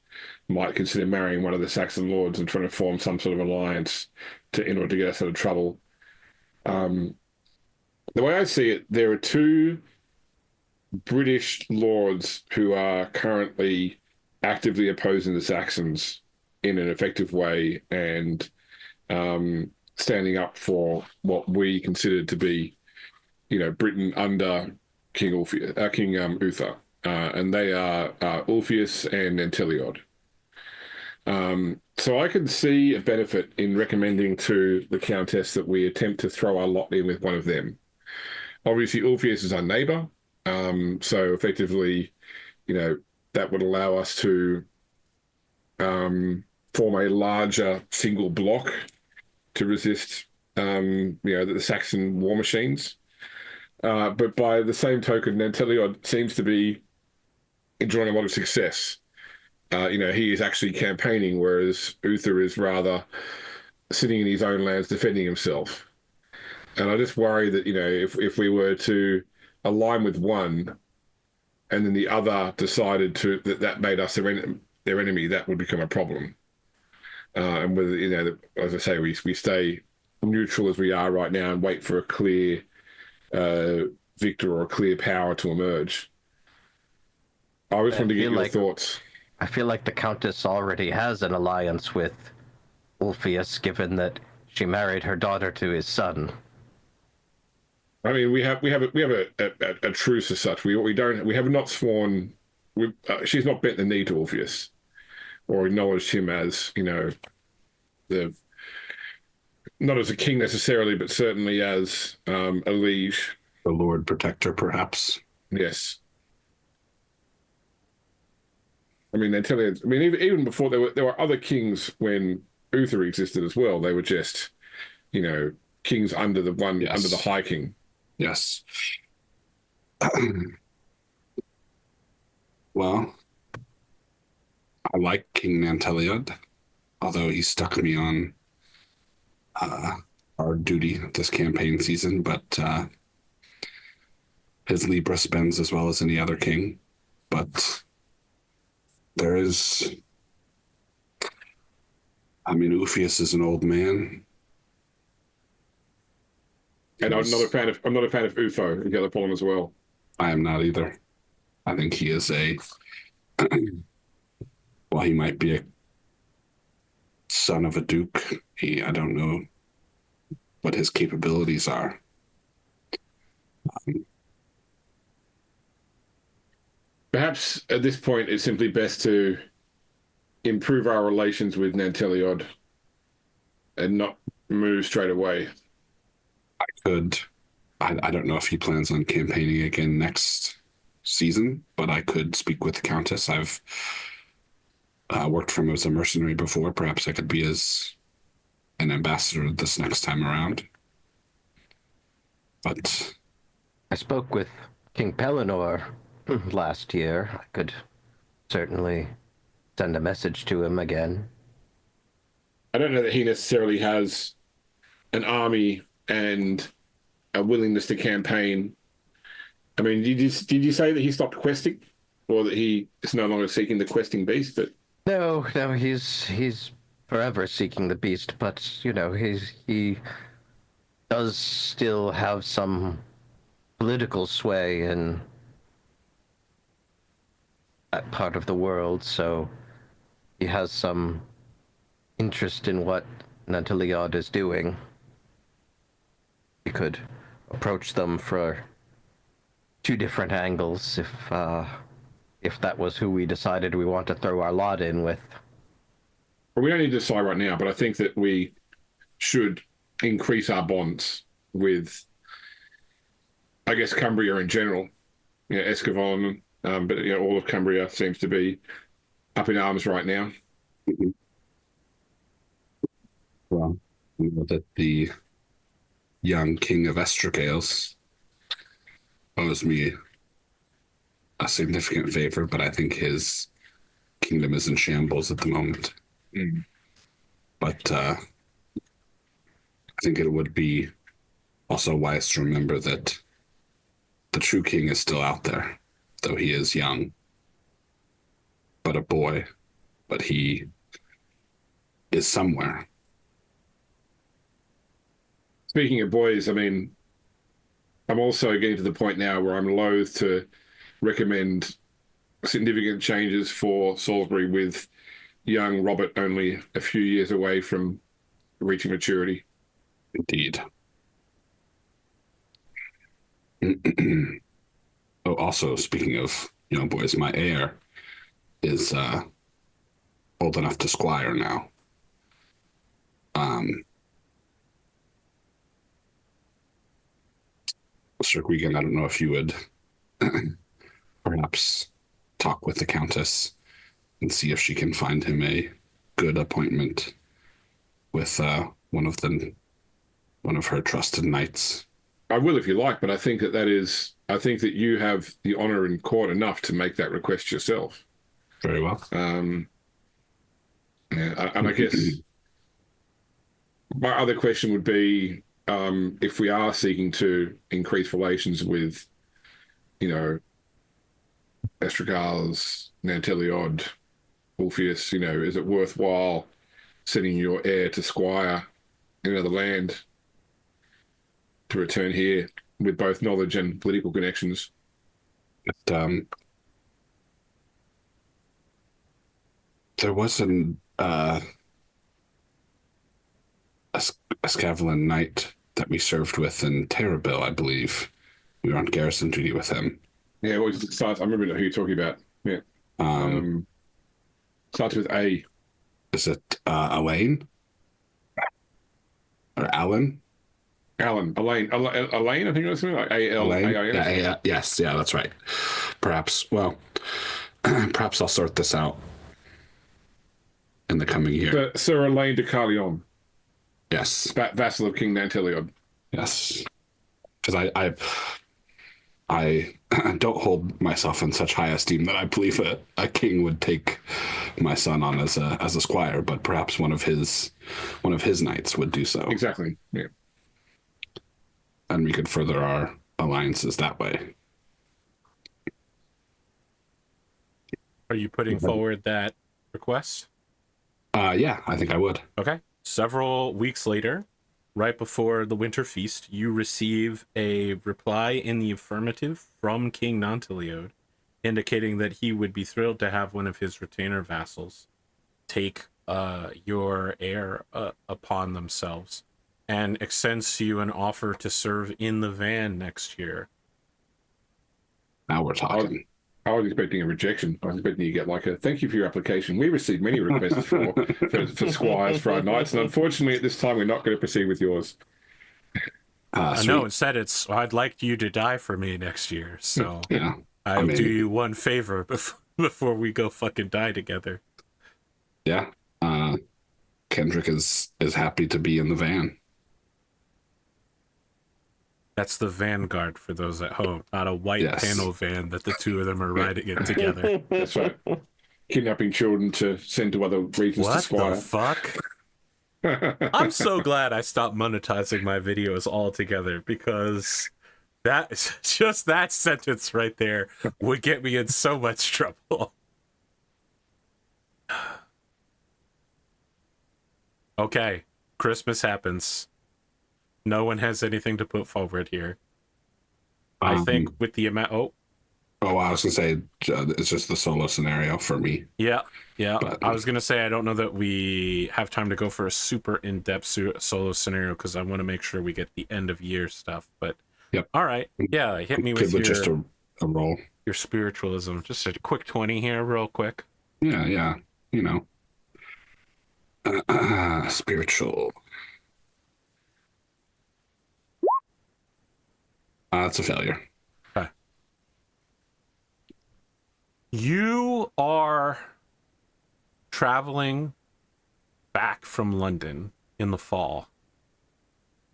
might consider marrying one of the Saxon lords and trying to form some sort of alliance in order to get us out of trouble. The way I see it, there are two British lords who are currently actively opposing the Saxons in an effective way and standing up for what we consider to be, Britain under King Uther, and they are Ulfius and Anteliod. So I can see a benefit in recommending to the Countess that we attempt to throw our lot in with one of them. Obviously, Ulfius is our neighbour, so effectively, that would allow us to form a larger single block to resist, the Saxon war machines. But by the same token, Anteliod seems to be enjoying a lot of success. He is actually campaigning, whereas Uther is rather sitting in his own lands defending himself. And I just worry that, if we were to align with one and then the other decided that made us their enemy, that would become a problem. And whether, as I say, we stay neutral as we are right now and wait for a clear victor or a clear power to emerge. I just wanted to get your thoughts. I feel like the Countess already has an alliance with Ulfius, given that she married her daughter to his son. I mean, we have a truce as such. We have not sworn. She's not bent the knee to Orpheus, or acknowledged him as the not as a king necessarily, but certainly as a liege, the Lord Protector, perhaps. Yes. I mean, even before there were other kings when Uther existed as well. They were just, kings under the High King. Yes. Well, I like King Nanteliod, although he stuck me on our duty this campaign season, but his Libra spends as well as any other king. But there is, Ulfius is an old man. And I'm not a fan of Ufo, the other pawn as well. I am not either. I think he is while he might be a son of a duke, I don't know what his capabilities are. Perhaps at this point, it's simply best to improve our relations with Nanteliod and not move straight away. I don't know if he plans on campaigning again next season, but I could speak with the Countess. I've worked for him as a mercenary before. Perhaps I could be an ambassador this next time around. But I spoke with King Pellinor last year. I could certainly send a message to him again. I don't know that he necessarily has an army and a willingness to campaign. I mean, did you say that he stopped questing, or that he is no longer seeking the questing beast? But no, he's forever seeking the beast. But he does still have some political sway in that part of the world, so he has some interest in what Nanteliod is doing. We could approach them for two different angles if that was who we decided we want to throw our lot in with. We don't need to decide right now, but I think that we should increase our bonds with, I guess, Cumbria in general. Escavon, but all of Cumbria seems to be up in arms right now. Well, we know that the young king of Estragales owes me a significant favor, but I think his kingdom is in shambles at the moment. But I think it would be also wise to remember that the true king is still out there, though he is young, but a boy, but he is somewhere. Speaking of boys, I mean, I'm also getting to the point now where I'm loath to recommend significant changes for Salisbury with young Robert only a few years away from reaching maturity. Indeed. Oh, also, speaking of young boys, my heir is old enough to squire now. Sir Gwgan, I don't know if you would perhaps talk with the Countess and see if she can find him a good appointment with one of her trusted knights. I will if you like, but I think that you have the honor in court enough to make that request yourself. Very well. And I guess my other question would be, if we are seeking to increase relations with, Estragales, Nanteliod, Ulfius, is it worthwhile sending your heir to squire in another land to return here with both knowledge and political connections. But, there was a Scavelin knight that we served with in Terrabil, I believe. We were on garrison duty with him. Yeah, well, it starts. I remember who you're talking about. Yeah. Starts with A. Is it Elaine? Or Alan? Elaine, I think that's something like A-L-A-I-N. Yeah, yes, yeah, that's right. Perhaps, well, perhaps I'll sort this out in the coming year. Sir Elaine de Carleon, Yes, vassal of King Nantelion. yes. Because I don't hold myself in such high esteem that I believe a king would take my son on as a squire, but perhaps one of his knights would do so. Exactly. Yeah. And we could further our alliances that way. Are you putting forward that request? Yeah, I think I would. Okay. Several weeks later, right before the winter feast, you receive a reply in the affirmative from King Nantelion, indicating that he would be thrilled to have one of his retainer vassals take your heir upon themselves, and extends to you an offer to serve in the van next year. Now we're talking. I was expecting a rejection. I was expecting you to get like a thank you for your application. We received many requests for squires for our knights, and unfortunately at this time we're not going to proceed with yours. No, instead it's I'd like you to die for me next year. So Yeah, I'll do you one favor before we go fucking die together. yeah. Kendric is happy to be in the van. That's the Vanguard for those at home, not a white Yes. panel van that the two of them are riding it together. That's right. Kidnapping children to send to other regions to What squire. the fuck? I'm so glad I stopped monetizing my videos altogether, because that just that sentence right there would get me in so much trouble. Okay, Christmas happens. No one has anything to put forward here. I think with the amount... Oh, I was gonna say it's just the solo scenario for me. Yeah. But- I was going to say, I don't know that we have time to go for a super in-depth solo scenario, because I want to make sure we get the end of year stuff. But Yep. All right. Yeah, hit me Good with just a roll. your spiritualism. Just a quick 20 here, real quick. Yeah. You know. Spiritual. It's a failure. Okay. You are traveling back from London in the fall.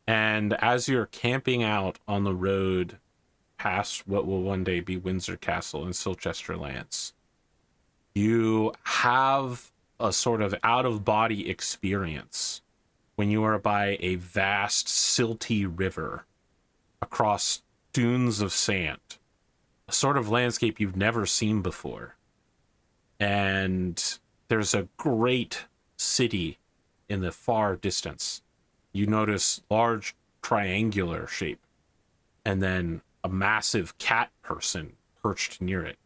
And as you're camping out on the road past what will one day be Windsor Castle in Silchester Lance, you have a sort of out-of-body experience when you are by a vast, silty river across dunes of sand, a sort of landscape you've never seen before. And there's a great city in the far distance. You notice large triangular shape, and then a massive cat person perched near it.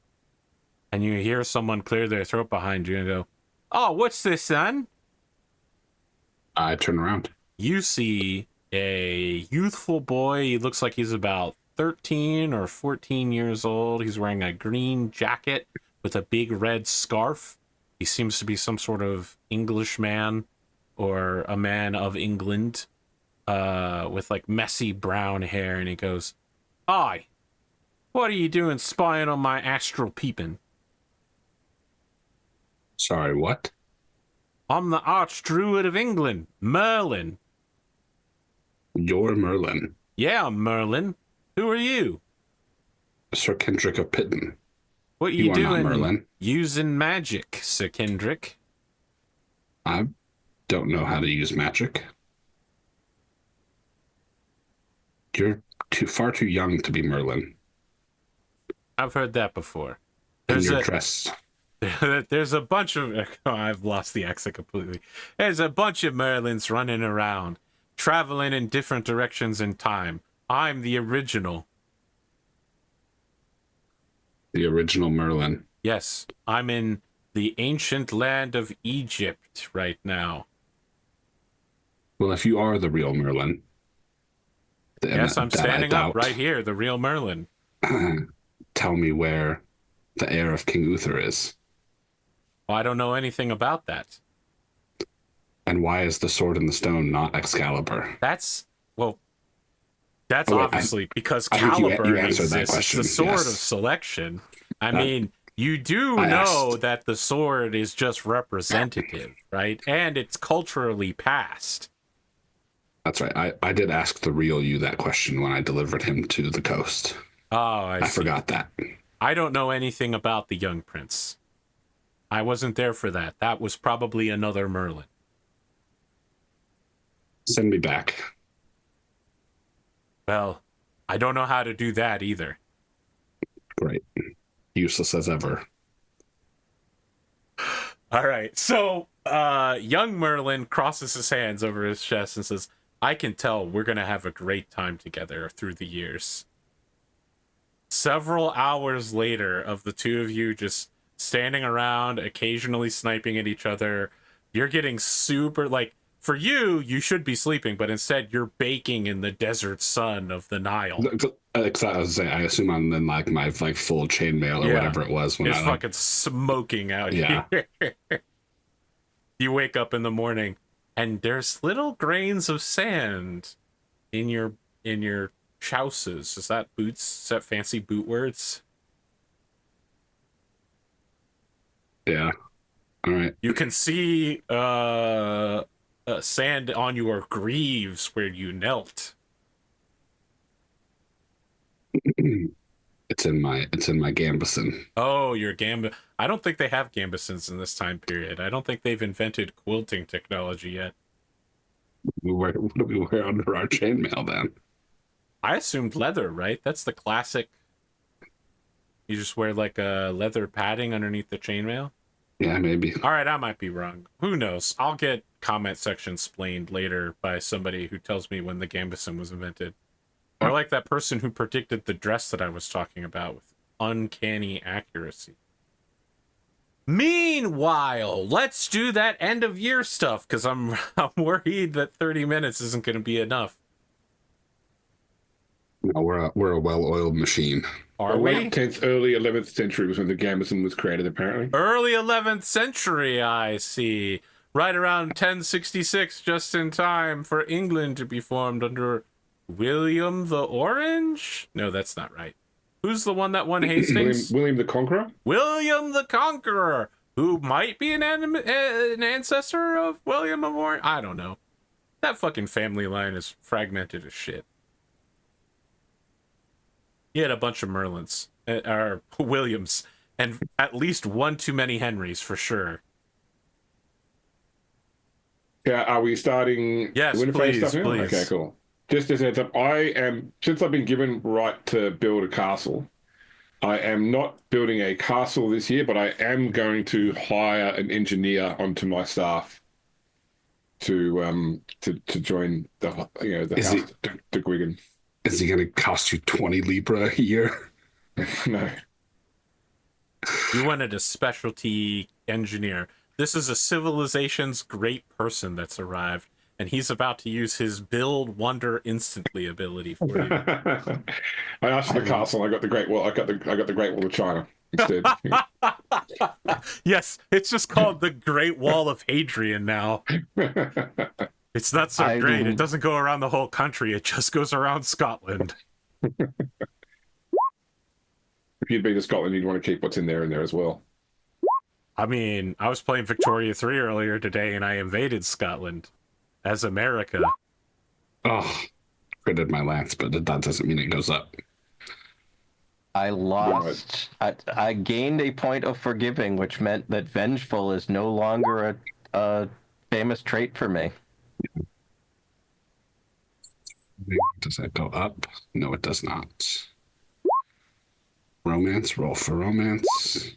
And you hear someone clear their throat behind you and go, "Oh, what's this, son?" I turn around. You see a youthful boy. He looks like he's about 13 or 14 years old. He's wearing a green jacket with a big red scarf. He seems to be some sort of Englishman or a man of England, with like messy brown hair. And he goes, "Aye, what are you doing spying on my astral peeping? Sorry, what? I'm the Archdruid of England, Merlin." You're Merlin. "Yeah, I'm Merlin. Who are you? Sir Kendric of Pitton. What are You you are not doing Merlin. using magic, Sir Kendric?" I don't know how to use magic. You're far too young to be Merlin. I've heard that before. And There's you're a dressed. there's a bunch of I've lost the accent completely. There's a bunch of Merlins running around, traveling in different directions in time. I'm the original. The original Merlin. Yes, I'm in the ancient land of Egypt right now. Well, if you are the real Merlin, then Yes, I'm that I standing up doubt, right here, the real Merlin. tell me where the heir of King Uther is. Well, I don't know anything about that. And why is the sword in the stone not Excalibur? That's Oh, wait, obviously because I think you Caliburn answered that exists. It's question. the sword of Yes. selection. I That- mean, you do I know asked. that the sword is just representative, right? And it's culturally past. That's right. I did ask the real you that question when I delivered him to the coast. Oh, I see. forgot that. I don't know anything about the young prince. I wasn't there for that. That was probably another Merlin. Send me back. Well, I don't know how to do that either. Great. Useless as ever. All right. So, young Merlin crosses his hands over his chest and says, I can tell we're going to have a great time together through the years. Several hours later of the two of you just standing around, occasionally sniping at each other, you're getting super, like, for you, you should be sleeping, but instead you're baking in the desert sun of the Nile. I was saying, I assume I'm in like my full chainmail or Yeah. whatever it was when It's I fucking smoking out Yeah. here. You wake up in the morning and there's little grains of sand in your chouses. Is that boots? Is that fancy boot words? Yeah. All right. You can see sand on your greaves where you knelt. It's in my gambeson. Oh, your I don't think they have gambesons in this time period. I don't think they've invented quilting technology yet. What do we wear under our chainmail then? I assumed leather, right? That's the classic. You just wear like a leather padding underneath the chainmail. Yeah, maybe. All right, I might be wrong. Who knows? I'll get comment section explained later by somebody who tells me when the gambeson was invented. Or like that person who predicted the dress that I was talking about with uncanny accuracy. Meanwhile, let's do that end of year stuff because I'm worried that 30 minutes isn't going to be enough. No, we're a well-oiled machine. Are Late we? 10th, early 11th century was when the gambeson was created, apparently. Early 11th century, I see. Right around 1066, just in time for England to be formed under William the Orange? No, that's not right. Who's the one that won Hastings? William the Conqueror? William the Conqueror, who might be an ancestor of William of Orange. I don't know. That fucking family line is fragmented as shit. He had a bunch of Merlins, or Williams, and at least one too many Henrys for sure. Yeah, are we starting Yes, Winterfell please, stuff now? please. Okay, cool. Just as a heads up, since I've been given right to build a castle, I am not building a castle this year, but I am going to hire an engineer onto my staff to join the Is house, the Gwgan. Is he going to cost you 20 Libra a year? No. You wanted a specialty engineer. This is a civilization's great person that's arrived, and he's about to use his build wonder instantly ability for you. I asked for the castle. I got the Great Wall. I got the Great Wall of China instead. Yes, it's just called the Great Wall of Hadrian now. It's not so great. It doesn't go around the whole country. It just goes around Scotland. If you'd been to Scotland, you'd want to keep what's in there as well. I mean, I was playing Victoria 3 earlier today, and I invaded Scotland as America. Oh, critted my lance, but that doesn't mean it goes up. I lost. I gained a point of forgiving, which meant that vengeful is no longer a famous trait for me. Does that go up? No, it does not. Romance, roll for romance.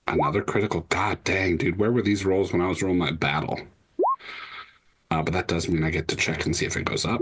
Another critical. God dang, dude. Where were these rolls when I was rolling my battle? But that does mean I get to check and see if it goes up.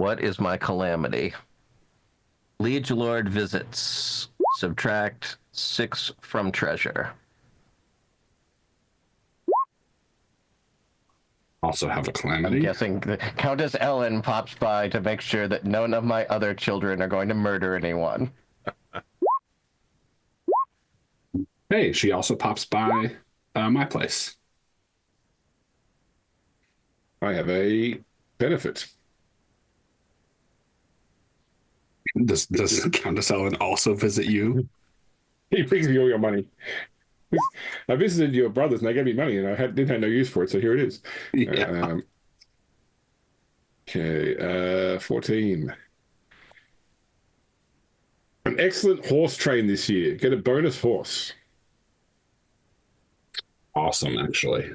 What is my calamity? Liege Lord visits. Subtract 6 from treasure. Also have a I'm calamity. guessing the Countess Ellen pops by to make sure that none of my other children are going to murder anyone. Hey, she also pops by my place. I have a benefit. Does Countess Ellen also visit you? He brings me all your money. I visited your brothers and they gave me money and I didn't have no use for it, so here it is. Yeah. Okay, 14. An excellent horse train this year. Get a bonus horse. Awesome, actually.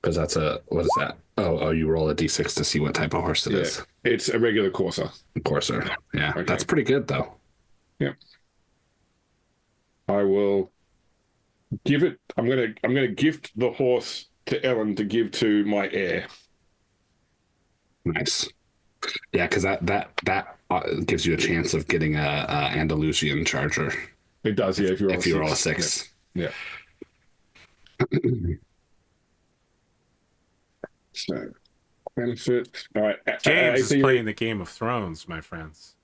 Because that's what is that? Oh, you roll a d6 to see what type of horse it is. It's a regular courser. Courser. Yeah, Okay. that's pretty good, though. Yeah. I will give it. I'm gonna gift the horse to Ellen to give to my heir. Nice. Yeah, because that gives you a chance of getting a Andalusian charger It does, yeah. If you roll a 6. Yeah. So benefit. All right. James is AC, playing the Game of Thrones, my friends.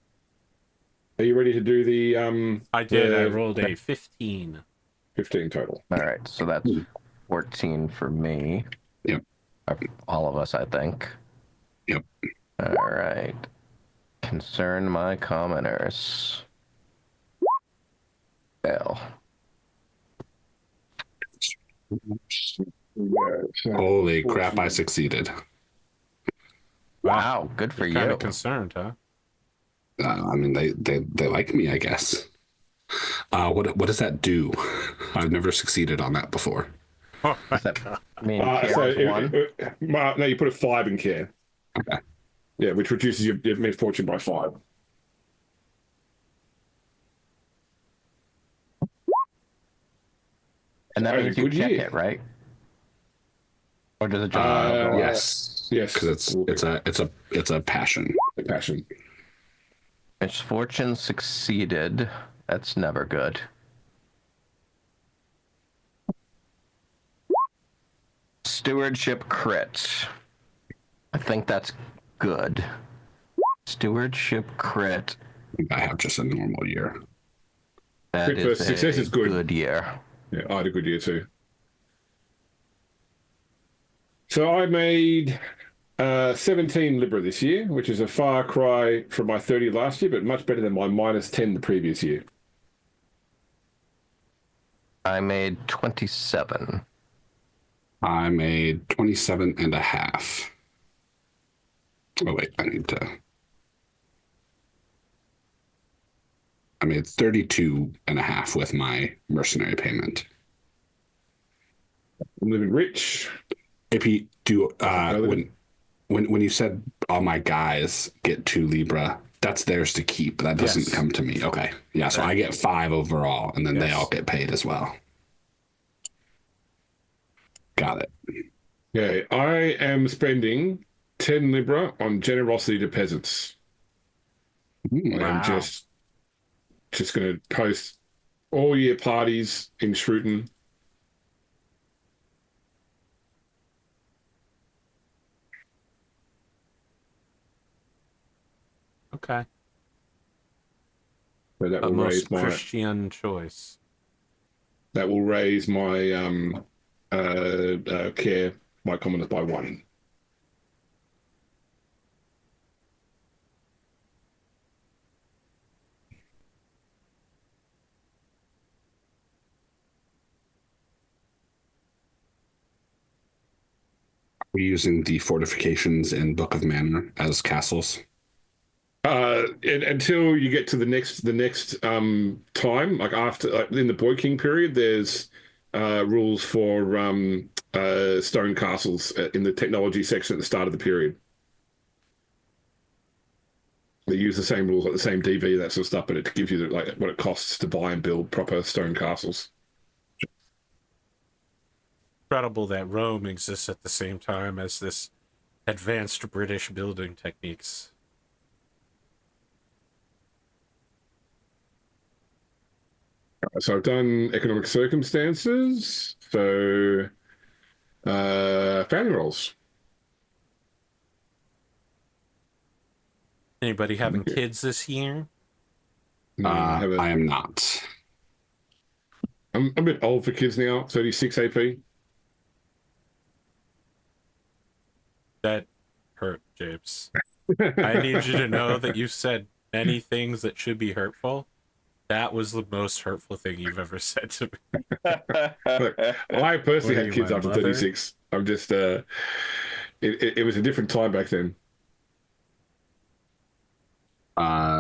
Are you ready to do the I did. I rolled a 15. 15 total? All right, so that's 14 for me. Yep. All of us, I think. Yep. All right. Concern my commoners. Fail. Holy crap, I succeeded. Wow, good for Kind you. of concerned, huh? I mean, they like me, I guess. What does that do? I've never succeeded on that before. Oh, Does that mean So care one? no, you put a 5 in care. Okay. Yeah, which reduces your misfortune by 5. And that Oh, means you good check year. it, right? Or does it just go up? Yes, because it's a passion. The passion. Misfortune succeeded. That's never good. Stewardship crit. I think that's good. Stewardship crit. I have just a normal year. That Crit is versus success a is good. good year. Yeah, I had a good year too. So I made 17 Libra this year, which is a far cry from my 30 last year, but much better than my -10 the previous year. I made 27. I made 27 and a half. Oh, wait, I made 32 and a half with my mercenary payment. I'm living rich. AP, when you said all my guys get 2 Libra, that's theirs to keep. That doesn't Yes. come to me. Okay. Yeah, so I get 5 overall, and then they Yes. all get paid as well. Got it. Yeah, I am spending 10 Libra on generosity to peasants. Ooh, I'm just going to host all year parties in Shrewton. Okay. So that A will raise most my Christian choice. that will raise my care, my commoners by 1. We're using the fortifications in Book of Manor as castles. Until you get to the next time, like after in the Boy King period, there's rules for stone castles in the technology section at the start of the period. They use the same rules, like the same DV, that sort of stuff, but it gives you like what it costs to buy and build proper stone castles. Incredible that Rome exists at the same time as this advanced British building techniques. So I've done economic circumstances. So family roles. Anybody having Okay. kids this year? No, I am not. I'm a bit old for kids now. 36 AP. That hurt, James. I need you to know that you said many things that should be hurtful. That was the most hurtful thing you've ever said to me. Look, I personally What are had you, kids my after mother? 36. I'm just it was a different time back then.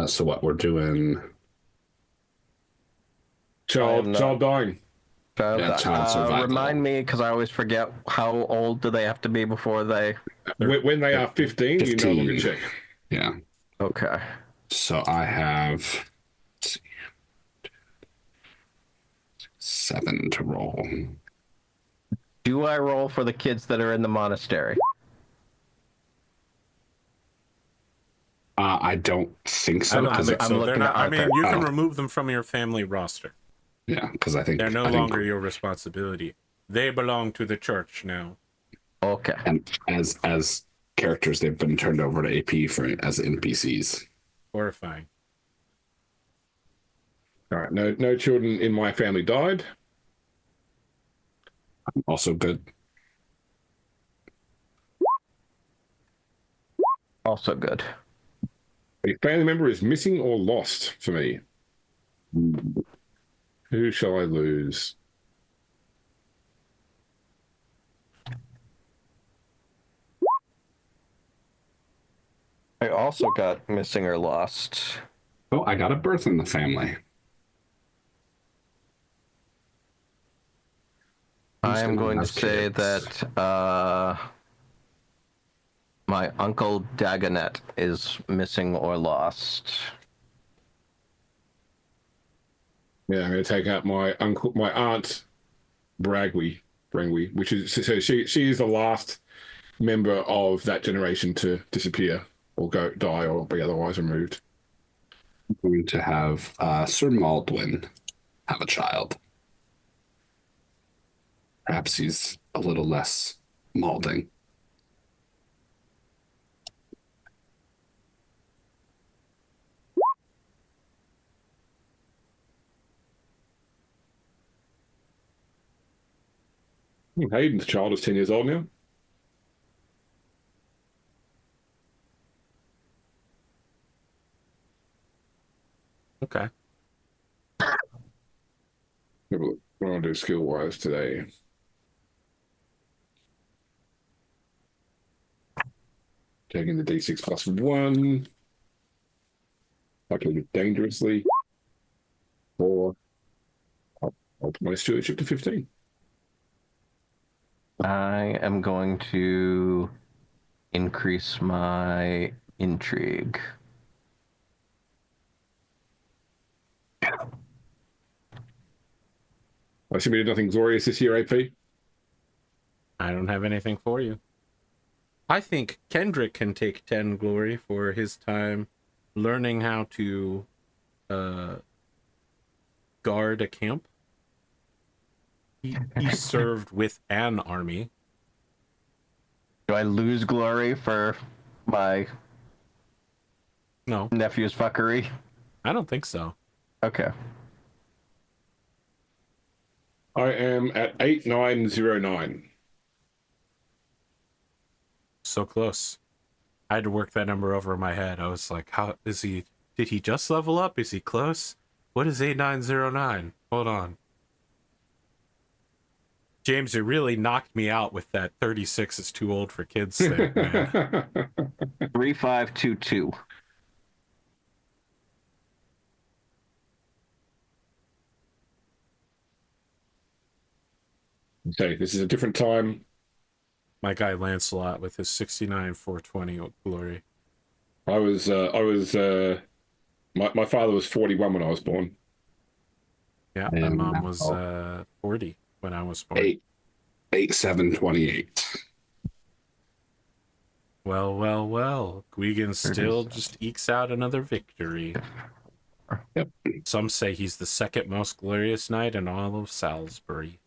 So what we're doing? Child dying. Yeah, child survival. Remind me, because I always forget how old do they have to be before they. When they are 15, you no longer 15. check. Yeah. Okay. So I have, let's see, 7 to roll. Do I roll for the kids that are in the monastery? I don't think so. I don't think I'm so. They're looking not. at I mean, Arthur. you can Oh. remove them from your family roster. Yeah, because I think They're no I think- longer your responsibility. They belong to the church now. Okay. and as characters, they've been turned over to AP as NPCs. Horrifying. All right. No children in my family died. Also good. Also good. A family member is missing or lost for me. Who shall I lose? I also got missing or lost. Oh, I got a birth in the family. I am gonna going to have say kids. that my uncle Dagonet is missing or lost. Yeah, I'm going to take out my aunt, Brangwe, which is so she is the last member of that generation to disappear or die or be otherwise removed. I'm going to have Sir Maldwin have a child. Perhaps he's a little less malding. Hayden's child is 10 years old now. Okay. Have a look. What do I want to do skill-wise today? Taking the D6 plus 1. Luckily, dangerously. 4. I'll up my stewardship to 15. I am going to increase my intrigue. I assume we did nothing glorious this year, AP? I don't have anything for you. I think Kendric can take 10 glory for his time learning how to guard a camp. He served with an army. Do I lose glory for my No, nephew's fuckery? I don't think so. Okay. I am at 8909. So close. I had to work that number over in my head. I was like, how is he? Did he just level up? Is he close? What is 8909? Hold on. James, you really knocked me out with that 36 is too old for kids thing, man. 3522. Okay, this is a different time. My guy Lancelot with his 69 420 glory. My father was 41 when I was born. Yeah, my And mom was now- 40 when I was born. 8, 7, 28. Well, well, well. Gwgan still just ekes out another victory. Yep. Some say he's the second most glorious knight in all of Salisbury.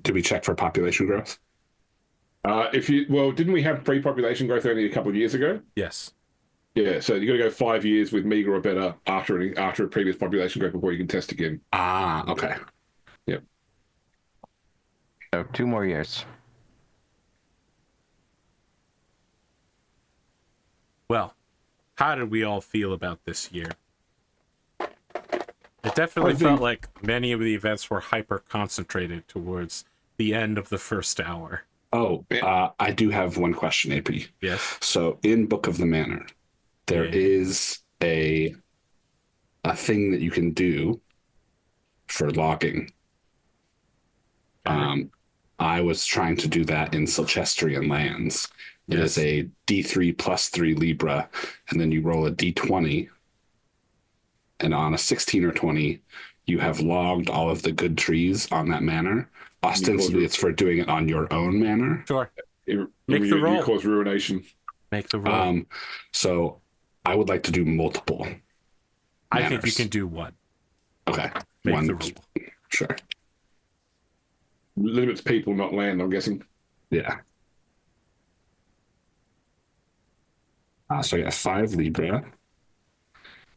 Do we check for population growth? Didn't we have pre-population growth only a couple of years ago? Yes. Yeah, so you got to go 5 years with meager or better after a previous population growth before you can test again. Ah, okay. Yep. So 2 more years. Well, how did we all feel about this year? It definitely felt like many of the events were hyper-concentrated towards the end of the first hour. Oh, I do have one question, AP. Yes. So in Book of the Manor, there is a thing that you can do for logging. I was trying to do that in Silchestrian lands. It is a D3 plus 3 Libra, and then you roll a D20, and on a 16 or 20, you have logged all of the good trees on that manor. Ostensibly, it's for doing it on your own manor. Sure. Make the roll. You cause ruination. Make the roll. So I would like to do multiple I think you can do one. Okay. Make one. The roll. Sure. Limits people, not land, I'm guessing. Yeah. So I got 5 Libra,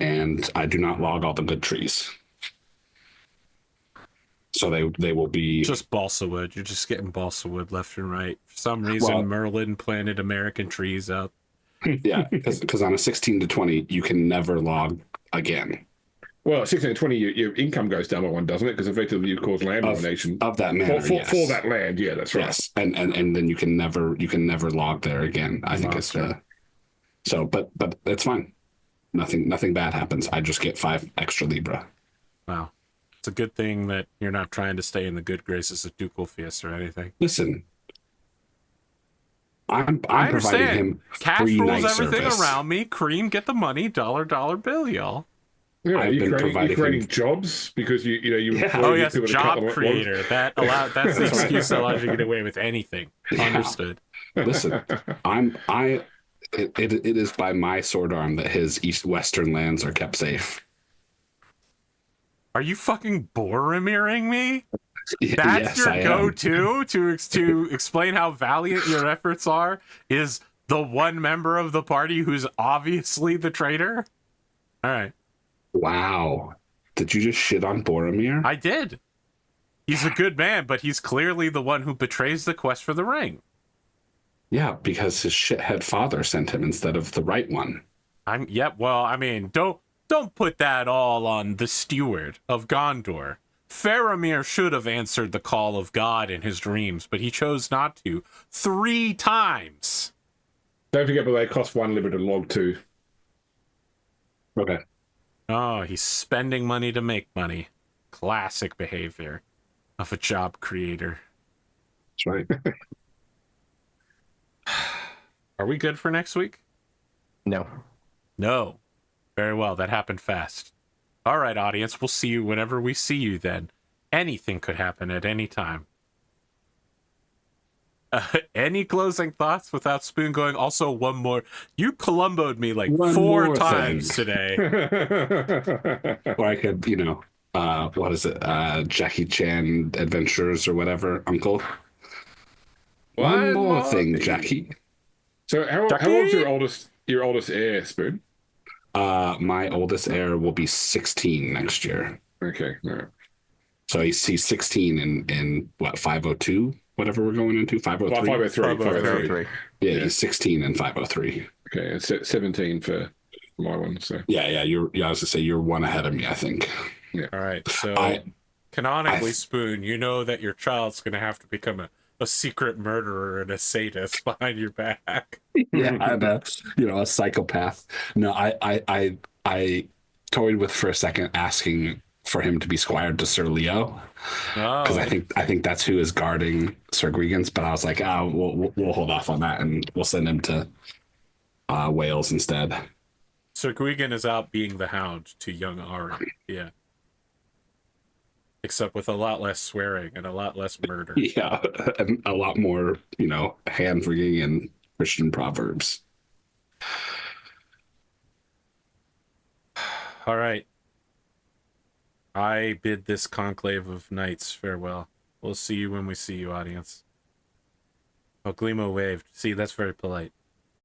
and I do not log all the good trees. So they will be just balsa wood. You're just getting balsa wood left and right. For some reason, Merlin planted American trees out. Yeah, because on a 16 to 20, you can never log again. Well, 16 to 20, your income goes down by 1, doesn't it? Because effectively you cause land domination of that manor. For that land. Yeah, that's right. Yes, and then you can never log there again. I think it's the. So, but it's fine. Nothing bad happens. I just get 5 extra Libra. Wow. It's a good thing that you're not trying to stay in the good graces of Ducal Fiest or anything. Listen, I'm providing him cash free rules night everything service. Around me. Cream, get the money. Dollar bill, y'all. Yeah, you're creating jobs because you Oh yes, job creator. That's the excuse that allows you to get away with anything. Yeah. Understood. Listen, it is by my sword arm that his western lands are kept safe. Are you fucking Boromir-ing me? yes, That's your go-to to explain how valiant your efforts are? Is the one member of the party who's obviously the traitor? All right. Wow. Did you just shit on Boromir? I did. He's a good man, but he's clearly the one who betrays the quest for the ring. Yeah, because his shithead father sent him instead of the right one. Don't put that all on the steward of Gondor. Faramir should have answered the call of God in his dreams, but he chose not to 3 times. Don't forget, but they cost 1 Libra to log too. Okay. Oh, he's spending money to make money. Classic behavior of a job creator. That's right. Are we good for next week? No. No. Very well, that happened fast. All right, audience, we'll see you whenever we see you then. Anything could happen at any time. Any closing thoughts without Spoon going? Also, one more. You Columboed me like 4 times today. Or I could, what is it? Jackie Chan Adventures or whatever, Uncle. One more thing, Jackie. So how old's your oldest heir, Spoon? My oldest heir will be 16 next year. Okay. All right. So he's 16 in what, 502? Whatever we're going into, 503? 503. Yeah, he's 16 in 503. Okay, it's 17 for my one. So yeah, I was gonna say you're 1 ahead of me, I think. Yeah. All right. So canonically, Spoon, you know that your child's gonna have to become a secret murderer and a sadist behind your back. Yeah, and a psychopath. No, I toyed with for a second asking for him to be squired to Sir Leo, because I think that's who is guarding Sir Gwgan's. But I was like, we'll hold off on that and we'll send him to Wales instead. Sir Gwgan is out being the hound to young Ari. Yeah. except with a lot less swearing and a lot less murder. Yeah, and a lot more, hand wringing and Christian proverbs. All right. I bid this conclave of knights farewell. We'll see you when we see you, audience. Oh, Glimo waved. See, that's very polite.